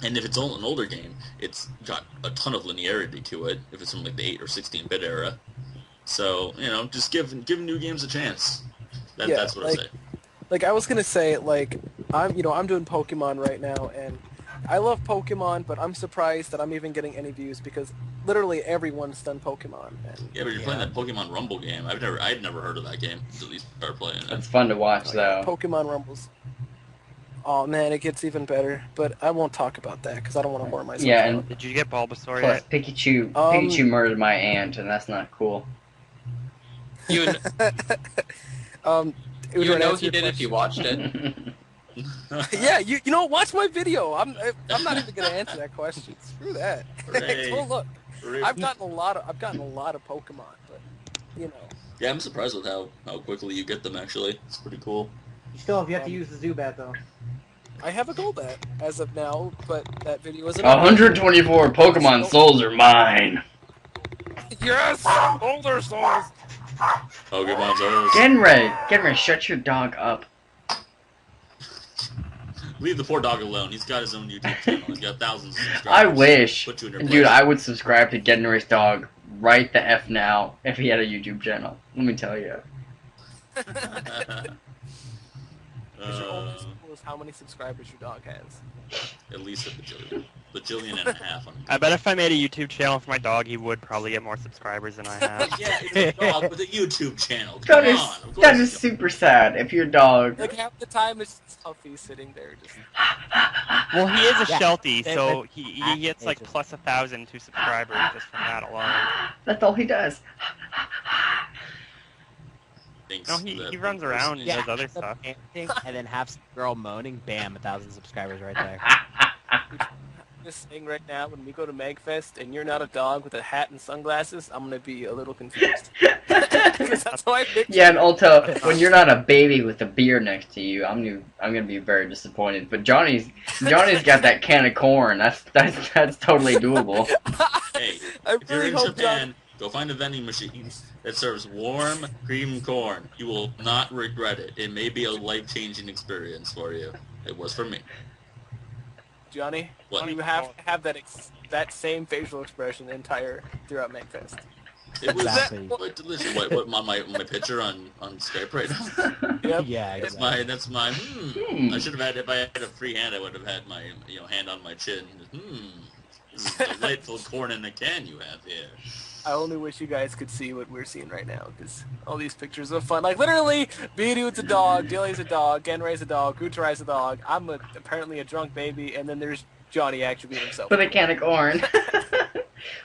And if it's an older game, it's got a ton of linearity to it, if it's from like the 8 or 16-bit era. So, just give new games a chance. That's what I say. Like I was gonna say, I'm doing Pokemon right now, and I love Pokemon, but I'm surprised that I'm even getting any views because literally everyone's done Pokemon. And, yeah, but you're playing that Pokemon Rumble game. I'd never heard of that game until you start playing it. It's fun to watch, though. Pokemon Rumbles. Oh man, it gets even better, but I won't talk about that because I don't want to bore myself. Yeah, and Did you get Bulbasaur plus yet? Pikachu murdered my aunt, and that's not cool. You You know he did if you watched it. Yeah, you watch my video. I'm not even gonna answer that question. Screw that. Hooray. Well, look, Hooray. I've gotten a lot of Pokemon, but Yeah, I'm surprised with how quickly you get them, actually. It's pretty cool. You still have yet to use the Zubat, though. I have a Golbat as of now, but that video isn't. 124 Pokemon souls are mine. Yes, older souls. Pokemon Souls. Genray, shut your dog up. Leave the poor dog alone. He's got his own YouTube channel. He's got thousands of subscribers. I wish. Put you in your Dude, place. I would subscribe to Genray's dog right the F now if he had a YouTube channel. Let me tell you. Because your only school is how many subscribers your dog has. At least a bajillion. Bajillion and a half. I bet if I made a YouTube channel for my dog, he would probably get more subscribers than I have. Yeah, it's a dog with a YouTube channel. Come on. Of course That is you super sad. If your dog... Like half the time it's Huffy sitting there just. Well, he is a Yeah. Sheltie, They- so they- he gets like plus 1,000 to subscribers just from that alone. That's all he does. thinks No, he that- runs around and does other the stuff. painting, and then have some girl moaning, bam, 1,000 subscribers right there. This thing right now, when we go to Magfest and you're not a dog with a hat and sunglasses, I'm gonna be a little confused. Because that's how I picture Yeah, and it. also when you're not a baby with a beer next to you, I'm gonna be very disappointed. But Johnny's got that can of corn. That's totally doable. Hey, I if you're really in hope Japan, go find a vending machine that serves warm cream corn. You will not regret it. It may be a life-changing experience for you. It was for me. Johnny, What? you have to have that same facial expression throughout Magfest. It was Exactly. quite delicious. What my picture on Skype right now? Yep. Yeah, That's exactly. my I should have had, if I had a free hand, I would have had my hand on my chin. This is delightful corn in a can you have here. I only wish you guys could see what we're seeing right now, because all these pictures are fun. Like, literally, Bidu's a dog, Dilly's a dog, Genray's a dog, Gutarai's a dog, I'm apparently a drunk baby, and then there's Johnny actually being himself. With a can of corn.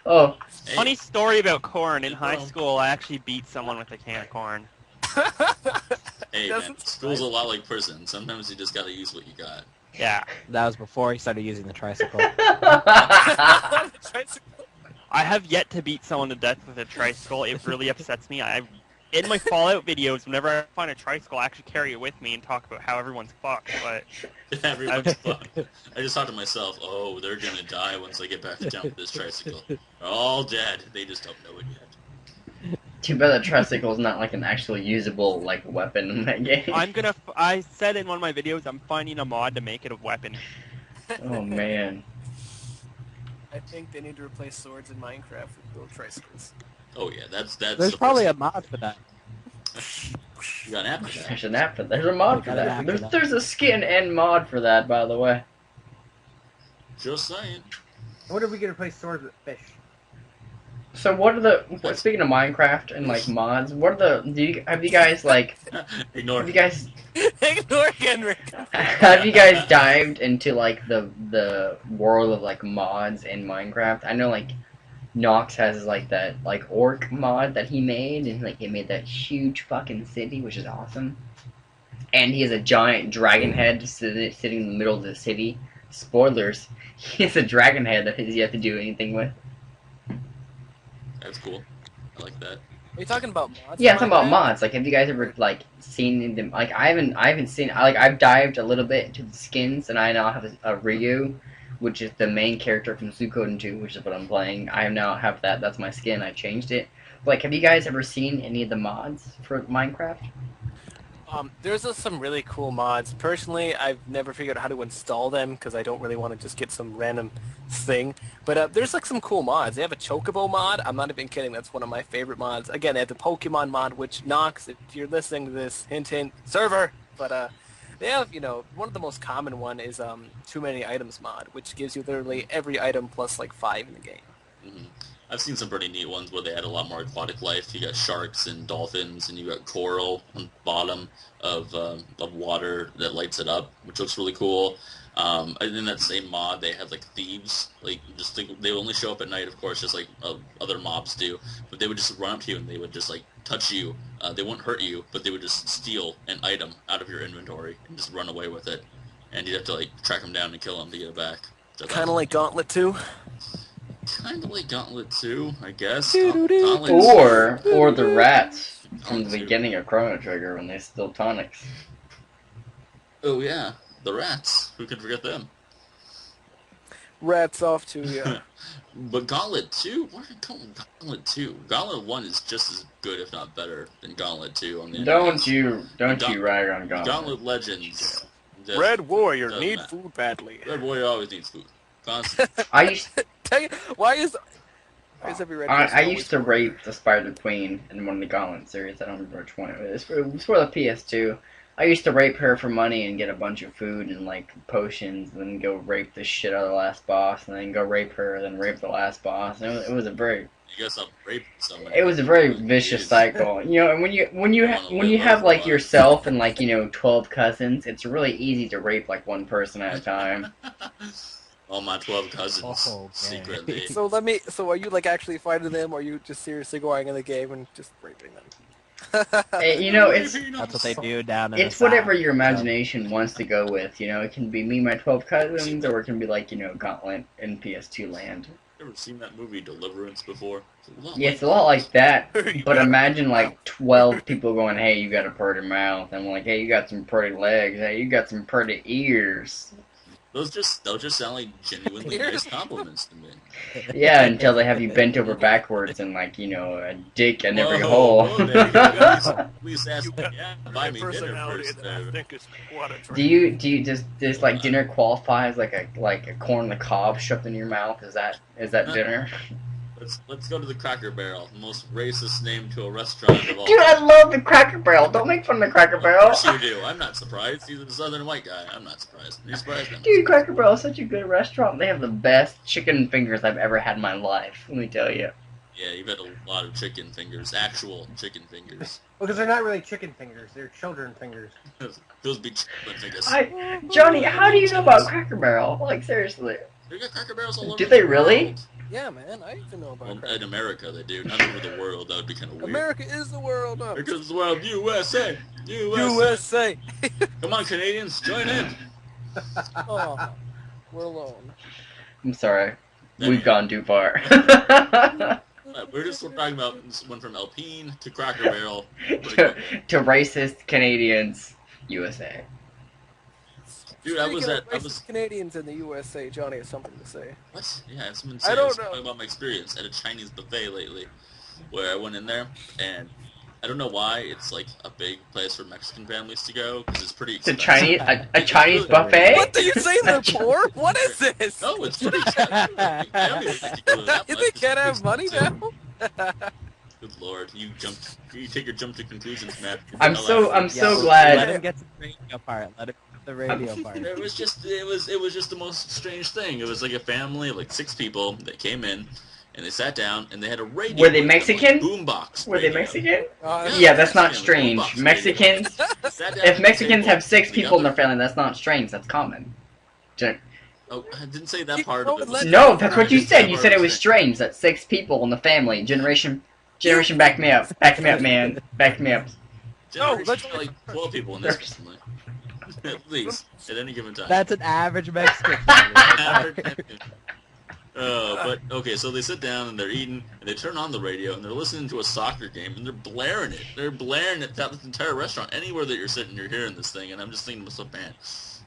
Oh, Hey, Funny story about corn. In high Well. school, I actually beat someone with a can of corn. hey man, Doesn't school's a lot like prison. Sometimes you just gotta use what you got. Yeah. That was before he started using the tricycle. I have yet to beat someone to death with a tricycle. It really upsets me. In my Fallout videos, whenever I find a tricycle, I actually carry it with me and talk about how everyone's fucked. But Everyone's fun. I just thought to myself, oh, they're gonna die once they get back to town with this tricycle. They're all dead. They just don't know it yet. too bad the tricycle is not like an actual usable like weapon in that game. I said in one of my videos, I'm finding a mod to make it a weapon. Oh man. I think they need to replace swords in Minecraft with little tricycles. Oh yeah, that's. There's the probably first- a mod for that. You got an app for that. There's an app for there's a mod for Got an that. app for that. There's a skin and mod for that, by the way. Just saying. What if we could replace swords with fish? So what are the speaking of Minecraft and like mods, what are the have you guys like Ignore. have you guys Ignore Henrik. have you guys dived into like the world of like mods in Minecraft? I know like Nox has like that like orc mod that he made, and like he made that huge fucking city, which is awesome. And he has a giant dragon head sitting in the middle of the city. Spoilers, he has a dragon head that he's yet to do anything with. That's cool. I like that. Are you talking about mods? Yeah, in I'm talking about Minecraft? mods. Like, have you guys ever like seen them? Like, I haven't seen. I've dived a little bit into the skins, and I now have a Ryu, which is the main character from Suikoden 2, which is what I'm playing. I now have that. That's my skin. I changed it. Like, have you guys ever seen any of the mods for Minecraft? There's some really cool mods. Personally, I've never figured out how to install them because I don't really want to just get some random thing. But there's like some cool mods. They have a Chocobo mod. I'm not even kidding. That's one of my favorite mods. Again, they have the Pokemon mod, which Nox, if you're listening to this, hint, hint, server. But they have, one of the most common one is Too Many Items mod, which gives you literally every item plus like 5 in the game. hmm I've seen some pretty neat ones where they add a lot more aquatic life. You got sharks and dolphins, and you got coral on the bottom of water that lights it up, which looks really cool. And in that same mod, they have like thieves. Like they only show up at night, of course, just like other mobs do. But they would just run up to you and they would just like touch you. They wouldn't hurt you, but they would just steal an item out of your inventory and just run away with it. And you'd have to like track them down and kill them to get it back. Kind of like Gauntlet 2. Kind of like Gauntlet 2, I guess. Doo-doo-doo. Gauntlet 2. Or the rats from the Gauntlet 2. beginning of Chrono Trigger when they stole tonics. Oh yeah, the rats. Who could forget them? Rats off to you. But Gauntlet 2? What are you calling Gauntlet 2? Gauntlet 1 is just as good, if not better, than Gauntlet 2 on the Don't you Gauntlet- rag on Gauntlet. Gauntlet Legends. Just Red Warrior, doesn't need matter. food badly. Red Warrior always needs food. Constantly. I used Tell you, why is every red person I always used to rape the Spider Queen in one of the Gauntlet series. I don't remember which one it was. It was for the PS2. I used to rape her for money and get a bunch of food and like potions, and then go rape the shit out of the last boss, and then go rape her, then rape the last boss. And it was a very You guess I'm raping someone. vicious cycle. You know, and when you have like yourself and like 12 cousins, it's really easy to rape like one person at a time. All my 12 cousins. Oh, man. Secretly. So are you like actually fighting them, or are you just seriously going in the game and just raping them? It's That's what they do down in it's the whatever South, your so. imagination wants to go with. It can be me, my 12 cousins, or it can be like Gauntlet in PS2 land. Ever seen that movie Deliverance before? Yeah, it's a lot like that. You But got a imagine pretty like 12 people going, "Hey, you got a pretty mouth," and like, "Hey, you got some pretty legs. Hey, you got some pretty ears." those just sound like genuinely nice compliments to me. Yeah, until they have you bent over backwards and like a dick in every Whoa, hole. there you go. At least ask You me, got yeah, a buy me dinner personality first. that I think is what a do you does like dinner qualify as like a corn on the cob shoved in your mouth? Is that dinner? Let's go to the Cracker Barrel, the most racist name to a restaurant of all Dude, I time. love the Cracker Barrel. Don't make fun of the Cracker Of Barrel. course you do. I'm not surprised. He's a southern white guy. I'm not surprised. Are you surprised? I'm not Dude, surprised. Cracker Barrel is such a good restaurant. They have the best chicken fingers I've ever had in my life. Let me tell you. Yeah, you've had a lot of chicken fingers. Actual chicken fingers. Because they're not really chicken fingers; they're children fingers. Those be chicken fingers. Johnny, how do you know about Cracker Barrel? Like seriously, They got Cracker Barrels all over do they the really? world. Yeah, man, I even know about Well, Cracker. in America they do. Not over the world. That would be kind of weird. America is the world. America is the world. USA. USA. USA. Come on, Canadians, join in. Oh, we're alone. I'm sorry, Then- we've gone too far. We're just talking about went from Alpine to Cracker Barrel. to racist Canadians, USA. Dude, I was Speaking at of racist Canadians in the USA. Johnny has something to say. what? Yeah, I have something to I say. don't was know. talking about my experience at a Chinese buffet lately, where I went in there and I don't know why it's like a big place for Mexican families to go because it's pretty It's a expensive. Chinese a Chinese buffet. What are you saying? They're poor? What is this? No, it's pretty expensive. Families like to go to that They much. can't have money now. Good lord, you take your jump to conclusions, Matt. I'm so Let glad. him get to the radio part. Let him get to the radio part. It was just the most strange thing. It was like a family of like 6 people that came in and they sat down and they had a radio. Were they with them, Mexican? Like, boombox. Were they radio. Mexican? Uh, Yeah, that's not Mexican, strange. boombox radio. Mexicans, They sat down if at the Mexicans table have 6 people in their together. family, that's not strange. That's common. Oh, I didn't say that part of it. Let- No, that's what you That said. You part said it was was strange. That's 6 people in the family. Generation, back me up. Back me up, man. Back me up. Generation, let's- like 12 people in this family. At least, at any given time. That's an average Mexican. But okay, so they sit down and they're eating, and they turn on the radio, and they're listening to a soccer game, and they're blaring it. They're blaring it throughout this entire restaurant. Anywhere that you're sitting, you're hearing this thing, and I'm just thinking to myself, man,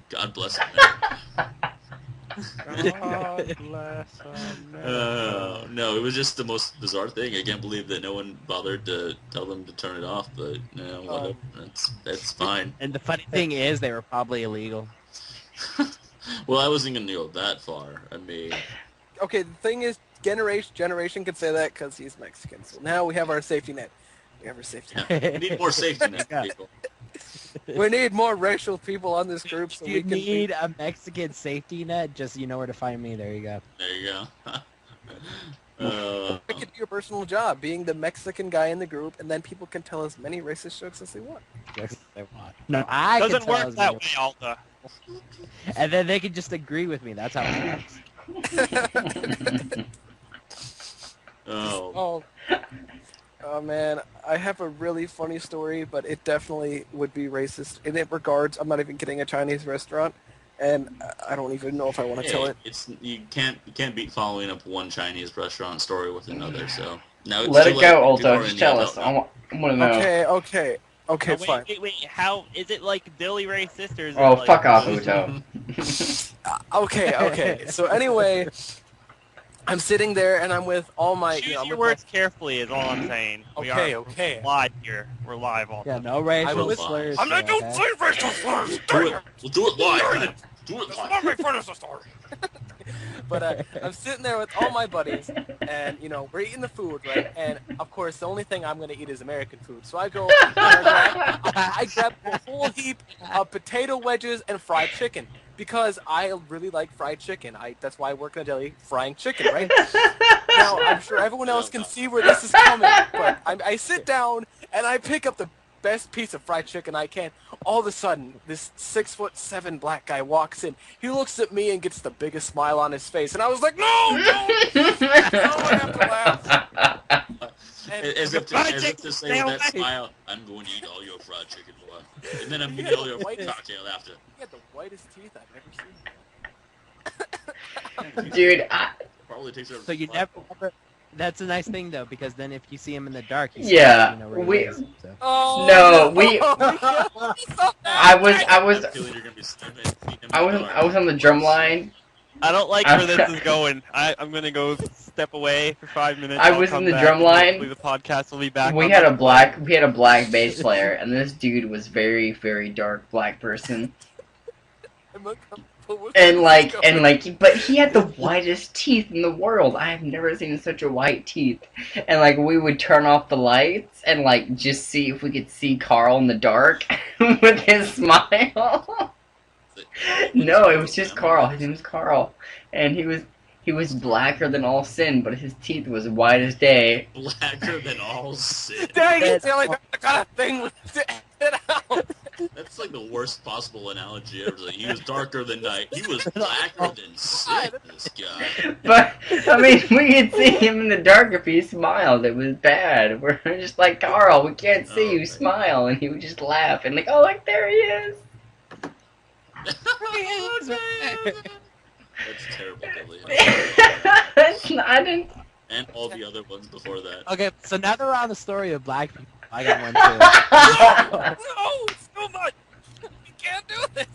God bless America. God bless America. No, it was just the most bizarre thing. I can't believe that no one bothered to tell them to turn it off, but whatever. That's fine. And the funny thing is, they were probably illegal. Well, I wasn't gonna go that far. I mean, Okay, the thing is, generation can say that because he's Mexican. So now we have our safety net. We have our safety net. we need more safety net, Yeah. people. We need more racial people on this group so If you we can need a Mexican safety net, just you know where to find me. There you go. There you go. we can do your personal job, being the Mexican guy in the group, and then people can tell as many racist jokes as they want. Yes, they want. No, I can Doesn't tell work as that many- way, Alta. And then they can just agree with me. That's how it works. Oh, Oh man, I have a really funny story, but it definitely would be racist in it regards. I'm not even getting a Chinese restaurant, and I don't even know if I want to tell hey, it. it's you can't beat following up one Chinese restaurant story with another. So now it's Let too it late. go, People Alto. already Just tell know us. about I want to know. Okay, Oh, fine. wait. How is it like Dilly racist or is Oh, it like, fuck off, Uto. Okay. So anyway, I'm sitting there and I'm with all my. Choose I'm your with words carefully is all I'm saying. We Okay. are live here. We're live, Alta. Yeah, no racial will slurs. I'm not here, doing okay? racial slurs. Do it. We'll do it live. Do it live. make fun of the story. But I'm sitting there with all my buddies, and we're eating the food, right? And of course, the only thing I'm gonna eat is American food. So I go, and I grab a whole heap of potato wedges and fried chicken because I really like fried chicken. That's why I work in a deli frying chicken, right? Now I'm sure everyone else can see where this is coming, but I sit down and I pick up the best piece of fried chicken I can. All of a sudden, this 6'7" black guy walks in. He looks at me and gets the biggest smile on his face, and I was like, "No, don't! I have to laugh." And As if to say stay with that away. smile, I'm going to eat all your fried chicken, boy. And then I'm going to eat all your white cocktail after. he had the whitest teeth I've ever seen. Dude, Probably takes over. So you never. That's a nice thing though, because then if you see him in the dark, you Yeah, you know where we- he is. So. Oh No, I I have a feeling you're gonna be seeing him in the dark. I was on the drum line. I don't like where this is going. I'm gonna go step away for 5 minutes. I I'll was come in the back, drum and line. hopefully the podcast will be back. We on had the- a black bass player, and this dude was very, very dark black person. But he had the whitest teeth in the world. I have never seen such a white teeth. And like, we would turn off the lights and like just see if we could see Carl in the dark with his smile. No, it was just Carl. His name was Carl, and he was blacker than all sin, but his teeth was white as day. Blacker than all sin. Dang, it's the only kind of thing to it out. That's like the worst possible analogy ever. Like, he was darker than night. He was blacker than sin, this guy. But, I mean, we could see him in the dark if he smiled. It was bad. We're just like, Carl, we can't see you smile. And he would just laugh and like, oh, look, there he is. That's terrible, Billy. I didn't... And all the other ones before that. Okay, so now that we're on the story of black people, I got one too. No, so much. You can't do this.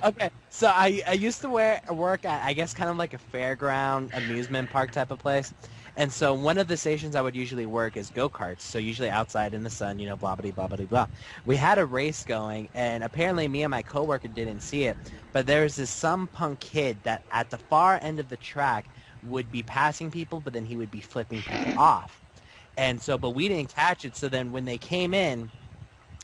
Okay, so I used to work at, I guess, kind of like a fairground amusement park type of place. And so one of the stations I would usually work is go-karts, so usually outside in the sun, you know, blah-blah-blah-blah-blah. We had a race going, and apparently me and my coworker didn't see it, but there was this some punk kid that at the far end of the track would be passing people, but then he would be flipping people off. And so, but we didn't catch it, so then when they came in,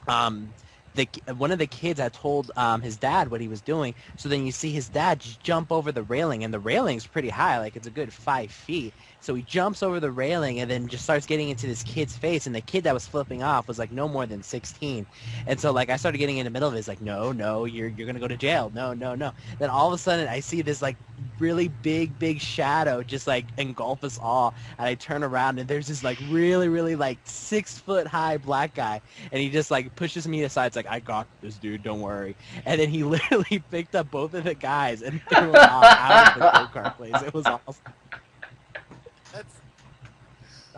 one of the kids had told his dad what he was doing, so then you see his dad just jump over the railing, and the railing's pretty high, like it's a good 5 feet. So he jumps over the railing and then just starts getting into this kid's face, and the kid that was flipping off was like no more than 16. And so like I started getting in the middle of it. It's like, no, you're gonna go to jail. No. Then all of a sudden I see this like really big shadow just like engulf us all, and I turn around and there's this like really like 6 foot high black guy, and he just like pushes me aside. It's like, I got this, dude, don't worry. And then he literally picked up both of the guys and threw them all out of the go-kart place. It was awesome.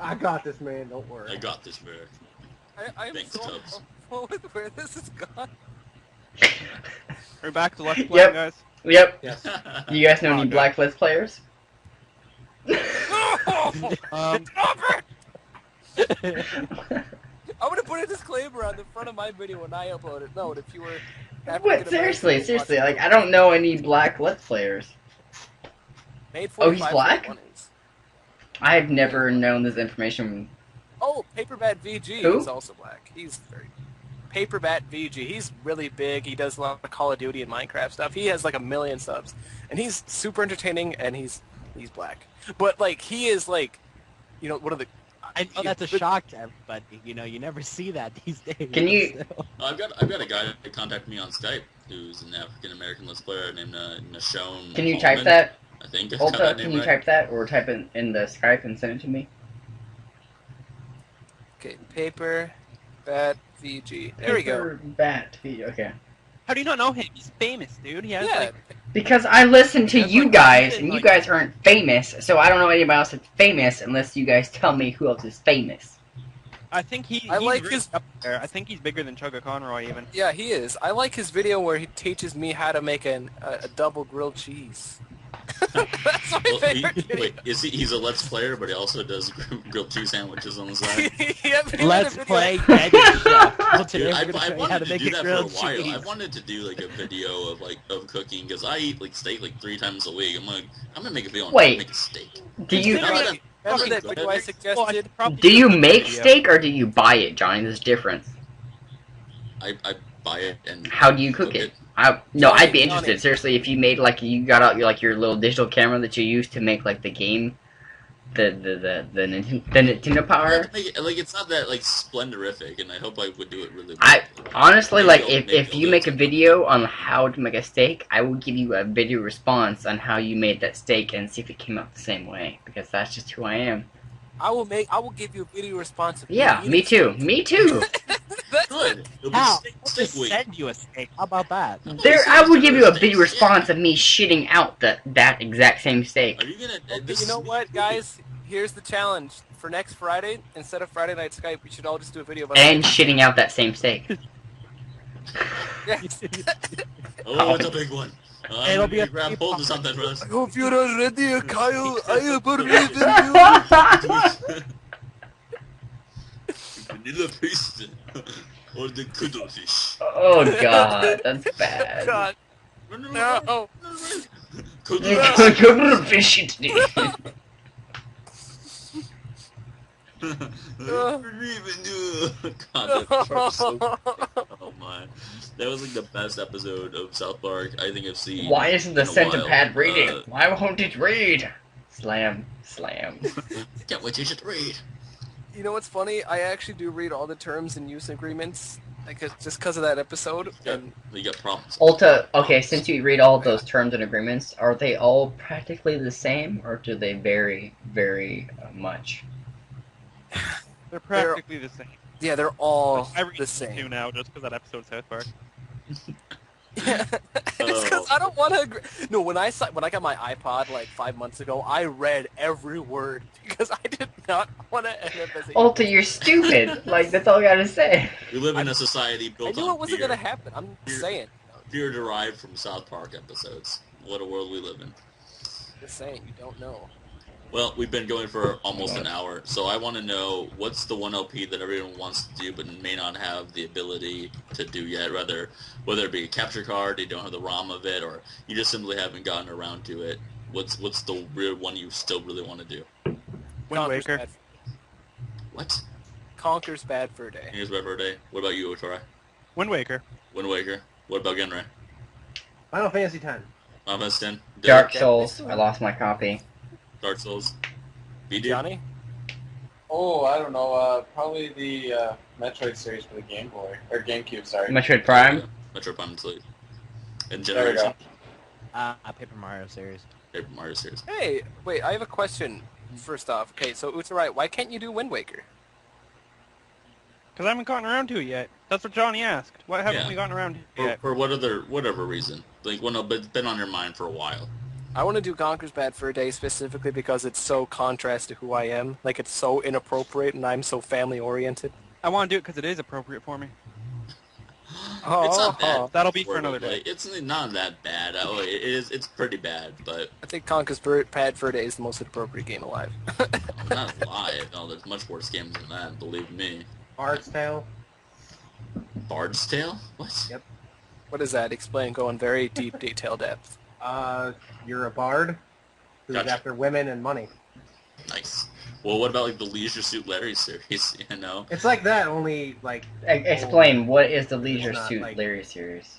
I got this, man. Don't worry. I got this, man. I'm Thanks, so Tubbs. uncomfortable with where this is gone. We're back to Let's Play, Yep. guys. Yep. Yes. You guys know Oh, any good. black Let's Players? Stop it! I'm gonna put a disclaimer on the front of my video when I upload it. No, if you were What? Seriously, like, I don't know any black Let's Players. Made Oh, he's 45 black? 1s. I've never known this information. Oh, Paperbat VG Who? is also black. He's very... Paperbat VG. He's really big. He does a lot of Call of Duty and Minecraft stuff. He has like 1 million subs. And he's super entertaining, and he's black. But, like, he is, like, you know, one of the... I know that's a shock to everybody. You know, you never see that these days. Can you- So. I've got a guy that contacted me on Skype who's an African American Let's Player named Nashone. Can you type Holman. that? I think I got Ulta, that can name you right. type that or type it in the Skype and send it to me? Okay, Paperbat VG. There we go. Bat. Okay. How do you not know him? He's famous, dude. He has Yeah, like Because I listen to That's you like- guys, and you like- guys aren't famous, so I don't know anybody else that's famous unless you guys tell me who else is famous. I think he's like really his- up there. I think he's bigger than Chugga Conroy even. yeah, he is. I like his video where he teaches me how to make a double grilled cheese. That's my Well, favorite video. wait, he's a Let's Player, but he also does grilled cheese sandwiches on the side. Yeah, but he made a Let's video- play Dead Chef. Well, today Dude, we're I gonna show you how wanted to to make do a that for a grilled while. cheese. I wanted to do like a video of cooking because I eat like steak like 3 times a week. I'm like, I'm gonna make a video on how Wait. to make a steak. Do you Remember that- Remember that Go video ahead. I suggested? do you make steak or do you buy it, Johnny? There's a difference. I buy it and How do you cook it? I'd be Johnny. interested. Seriously, if you made like you got out your little digital camera that you use to make like the game, the Nintendo Power. Like it's not that like splendorific, and I hope I would do it really well. I honestly, Maybe like, I'll- if maybe if I'll you do make it. a video on how to make a steak, I will give you a video response on how you made that steak and see if it came out the same way, because that's just who I am. I will give you a video response. Of Yeah, me too. Me too. That's Good. It'll be How? steak, I'll steak just week. send you a steak. How about that? There, I would give you a big response of me shitting out that exact same steak. Are you gonna? Okay, This you know is- what, guys? Here's the challenge. For next Friday, instead of Friday Night Skype, we should all just do a video about And shitting out that same steak. Yes. Oh, it's a big one. It'll be a grab hold of something for us. I hope you're not ready, Kyle. I believe in Vanilla paste or the cuttlefish. Oh god, that's you. bad. God, no. Cuttlefish. Cover the fish today. God, that part's so oh my. That was like the best episode of South Park I think I've seen. Why isn't the in a while. centipede reading? Why won't it read? Slam, slam. Can't wait to should read. You know what's funny? I actually do read all the terms and use agreements, like just because of that episode. Yeah, And you got problems. Ulta, okay, since you read all of those terms and agreements, are they all practically the same, or do they vary very much? They're practically the same. yeah, they're all I read the two same. now just because that episode of South Park. Yeah, it's because I don't want to agree. No, when I got my iPod like 5 months ago, I read every word because I did not want to end up as a. Ulta, you're stupid. Like, that's all I gotta say. We live in a society I built knew on it wasn't fear. gonna happen. I'm just saying. Fear derived from South Park episodes. What a world we live in. Just saying. You don't know. Well, we've been going for almost an hour, so I want to know what's the one LP that everyone wants to do but may not have the ability to do yet, whether it be a capture card, you don't have the ROM of it, or you just simply haven't gotten around to it. What's the real one you still really want to do? Wind Conker's Waker. bad. What? Conker's bad for a day. Here's my birthday. What about you, Otori? Wind Waker. Wind Waker. What about Genrai? Final Fantasy X. Thomas, Dylan? Dark Souls, I lost my copy. Dark Souls. BD? Johnny. Oh, I don't know. Probably the Metroid series for the Game Boy or GameCube. Sorry. Metroid Prime. Metro Prime Sleep. And There we Generation. go. Paper Mario series. Paper Mario series. Hey, wait. I have a question. First off, okay. So Utsurai, why can't you do Wind Waker? Because I haven't gotten around to it yet. That's what Johnny asked. Why haven't Yeah. we gotten around to it yet? For whatever reason. Like, well, no, but it's been on your mind for a while. I want to do Conker's Bad for a Day specifically because it's so contrast to who I am. Like, it's so inappropriate and I'm so family-oriented. I want to do it because it is appropriate for me. It's not bad. That'll be for Word, another day. like, it's not that bad. Oh, it is. It's pretty bad, but I think Conker's Bad for a Day is the most inappropriate game alive. I'm not alive. No, there's much worse games than that. Believe me. Bard's Tale. Bard's Tale? What? Yep. What is that? Explain. Go in very deep detail depth. You're a bard who's Gotcha. after women and money. Nice. Well, what about like the Leisure Suit Larry series? You know. It's like that, only like Explain, what is the Leisure Not Suit like- Larry series?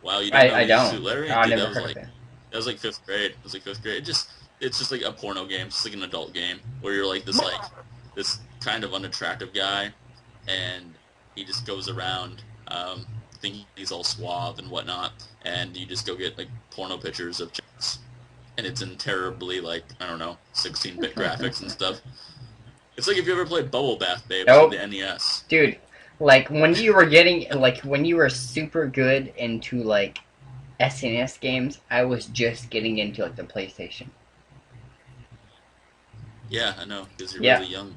Wow, you don't know I Leisure don't. Suit Larry? I Dude, never that was heard like of it. that was like fifth grade. It was like fifth grade. It's just like a porno game. It's just like an adult game where you're like this kind of unattractive guy, and he just goes around thinking he's all suave and whatnot, and you just go get like porno pictures of chicks, and it's in terribly like I don't know 16-bit graphics and stuff. It's like if you ever played Bubble Bath Babe Nope. on the NES. Dude, like, when you were super good into, like, SNES games, I was just getting into, like, the PlayStation. Yeah, I know because you're Yeah. really young.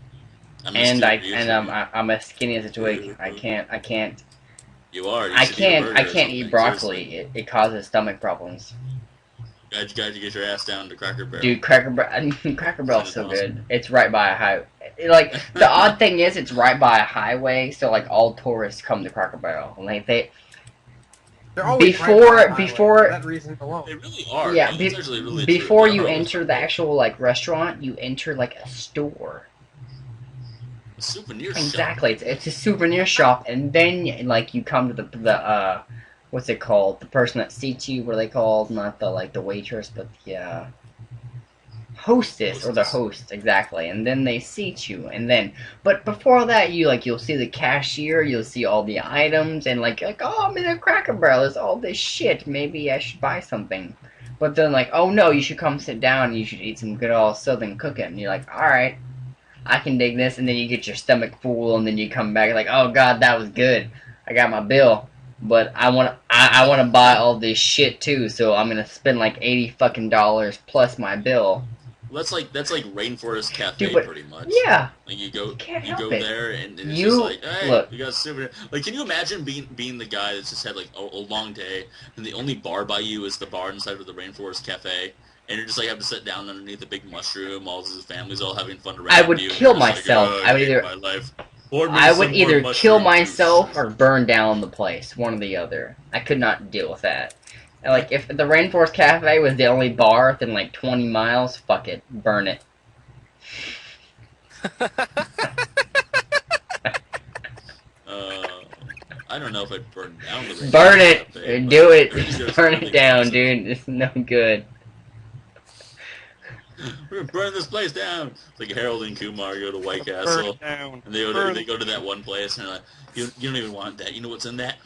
I'm as skinny as a twig. I can't You are. You I should eat a burger or can't eat something, broccoli. seriously. It causes stomach problems. Guys, you get your ass down to Cracker Barrel. Dude, Cracker Barrel's so good. It's right by a highway. Like, the odd thing is, it's right by a highway, so like all tourists come to Cracker Barrel. Like they're always right by the highway, before- for that reason alone. They really are. Yeah, That's actually really before true. you They're enter the actual like restaurant, you enter like a store. a souvenir shop. Exactly, it's a souvenir shop, and then like you come to the what's it called? The person that seats you. What are they called? Not the waitress, but the hostess or the host, exactly. And then they seat you, and then but before that, you'll see the cashier, you'll see all the items, and like oh, I'm in a Cracker Barrel. There's all this shit. Maybe I should buy something. But then like oh no, you should come sit down. And you should eat some good old Southern cooking. And you're like all right. I can dig this, and then you get your stomach full, and then you come back like, oh god, that was good. I got my bill, but I wanna buy all this shit too, so I'm gonna spend like $80 fucking plus my bill. Well, that's like Rainforest Cafe, Dude, but pretty much. yeah, Like you can't go help it. there, and it's You- just like, hey, look. you got super. Like, can you imagine being the guy that's just had like a long day, and the only bar by you is the bar inside of the Rainforest Cafe, and you're just like have to sit down underneath a big mushroom, all his family's all having fun around I would you. and kill you're just myself. Like, I would hate either- my life. Pour me I some would more either kill mushroom myself juice. or burn down the place, one or the other. I could not deal with that. And, like, if the Rainforest Cafe was the only bar within like 20 miles, fuck it, burn it. I don't know if I'd burn down the Rainforest Burn it! Cafe, but Do it! there's Burn really it down, close. dude. It's no good. We're gonna burn this place down. It's like Harold and Kumar go to White Burn Castle, it down. and they Burn go to that one place, and they're like, you don't even want that. You know what's in that?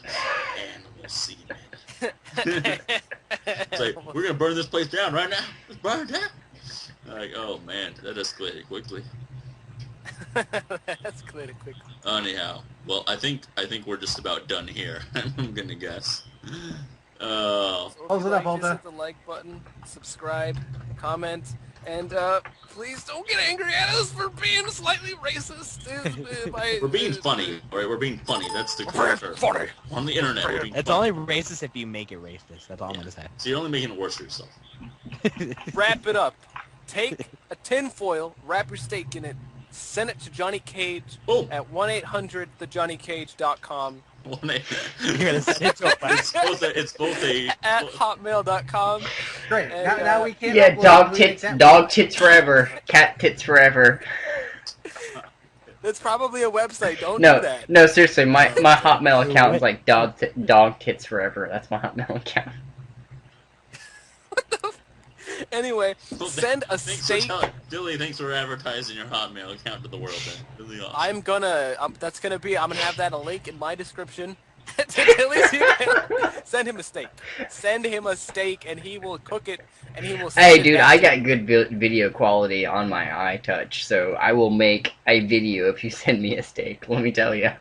Animal semen. It's like, we're gonna burn this place down right now. Let's burn it down. Like, oh man, that escalated quickly. That's clear quickly. Anyhow, well, I think we're just about done here. I'm gonna guess. Oh, So if Close you it up, like, just Alta. hit the like button, subscribe, comment, and please don't get angry at us for being slightly racist. we're being funny, all right? We're being funny. That's the core term. Funny. On the internet, we're being It's funny. only racist if you make it racist. That's all I'm gonna say. So you're only making it worse for yourself. Wrap it up. Take a tinfoil, wrap your steak in it, send it to Johnny Cage Boom. at 1-800-thejohnnycage.com You're gonna send it to a It's both a at hotmail.com. Great. And, Now we can't. Yeah, upload dog it. tits, That- dog tits forever, cat tits forever. That's probably a website. Don't No, do that. no, seriously, my Hotmail account is like dog tits forever. That's my Hotmail account. Anyway, Well, send a thanks steak. for telling Dilly, thanks for advertising your Hotmail account to the world. Then. Really awesome. I'm gonna have that a link in my description to Tilly's email. Send him a steak. Send him a steak, and he will cook it, and he will. send Hey, it dude, back I to got you. good video quality on my iTouch, so I will make a video if you send me a steak. Let me tell you.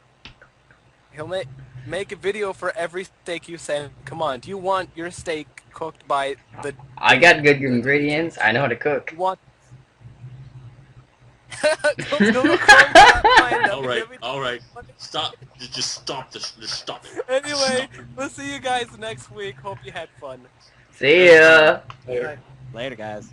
He'll make a video for every steak you send. Come on, do you want your steak cooked by the? I got good ingredients. I know how to cook. You want? Go all right. Stop. Just stop this. Just stop it. Anyway, Stop it. we'll see you guys next week. Hope you had fun. See ya. Right. Later, guys.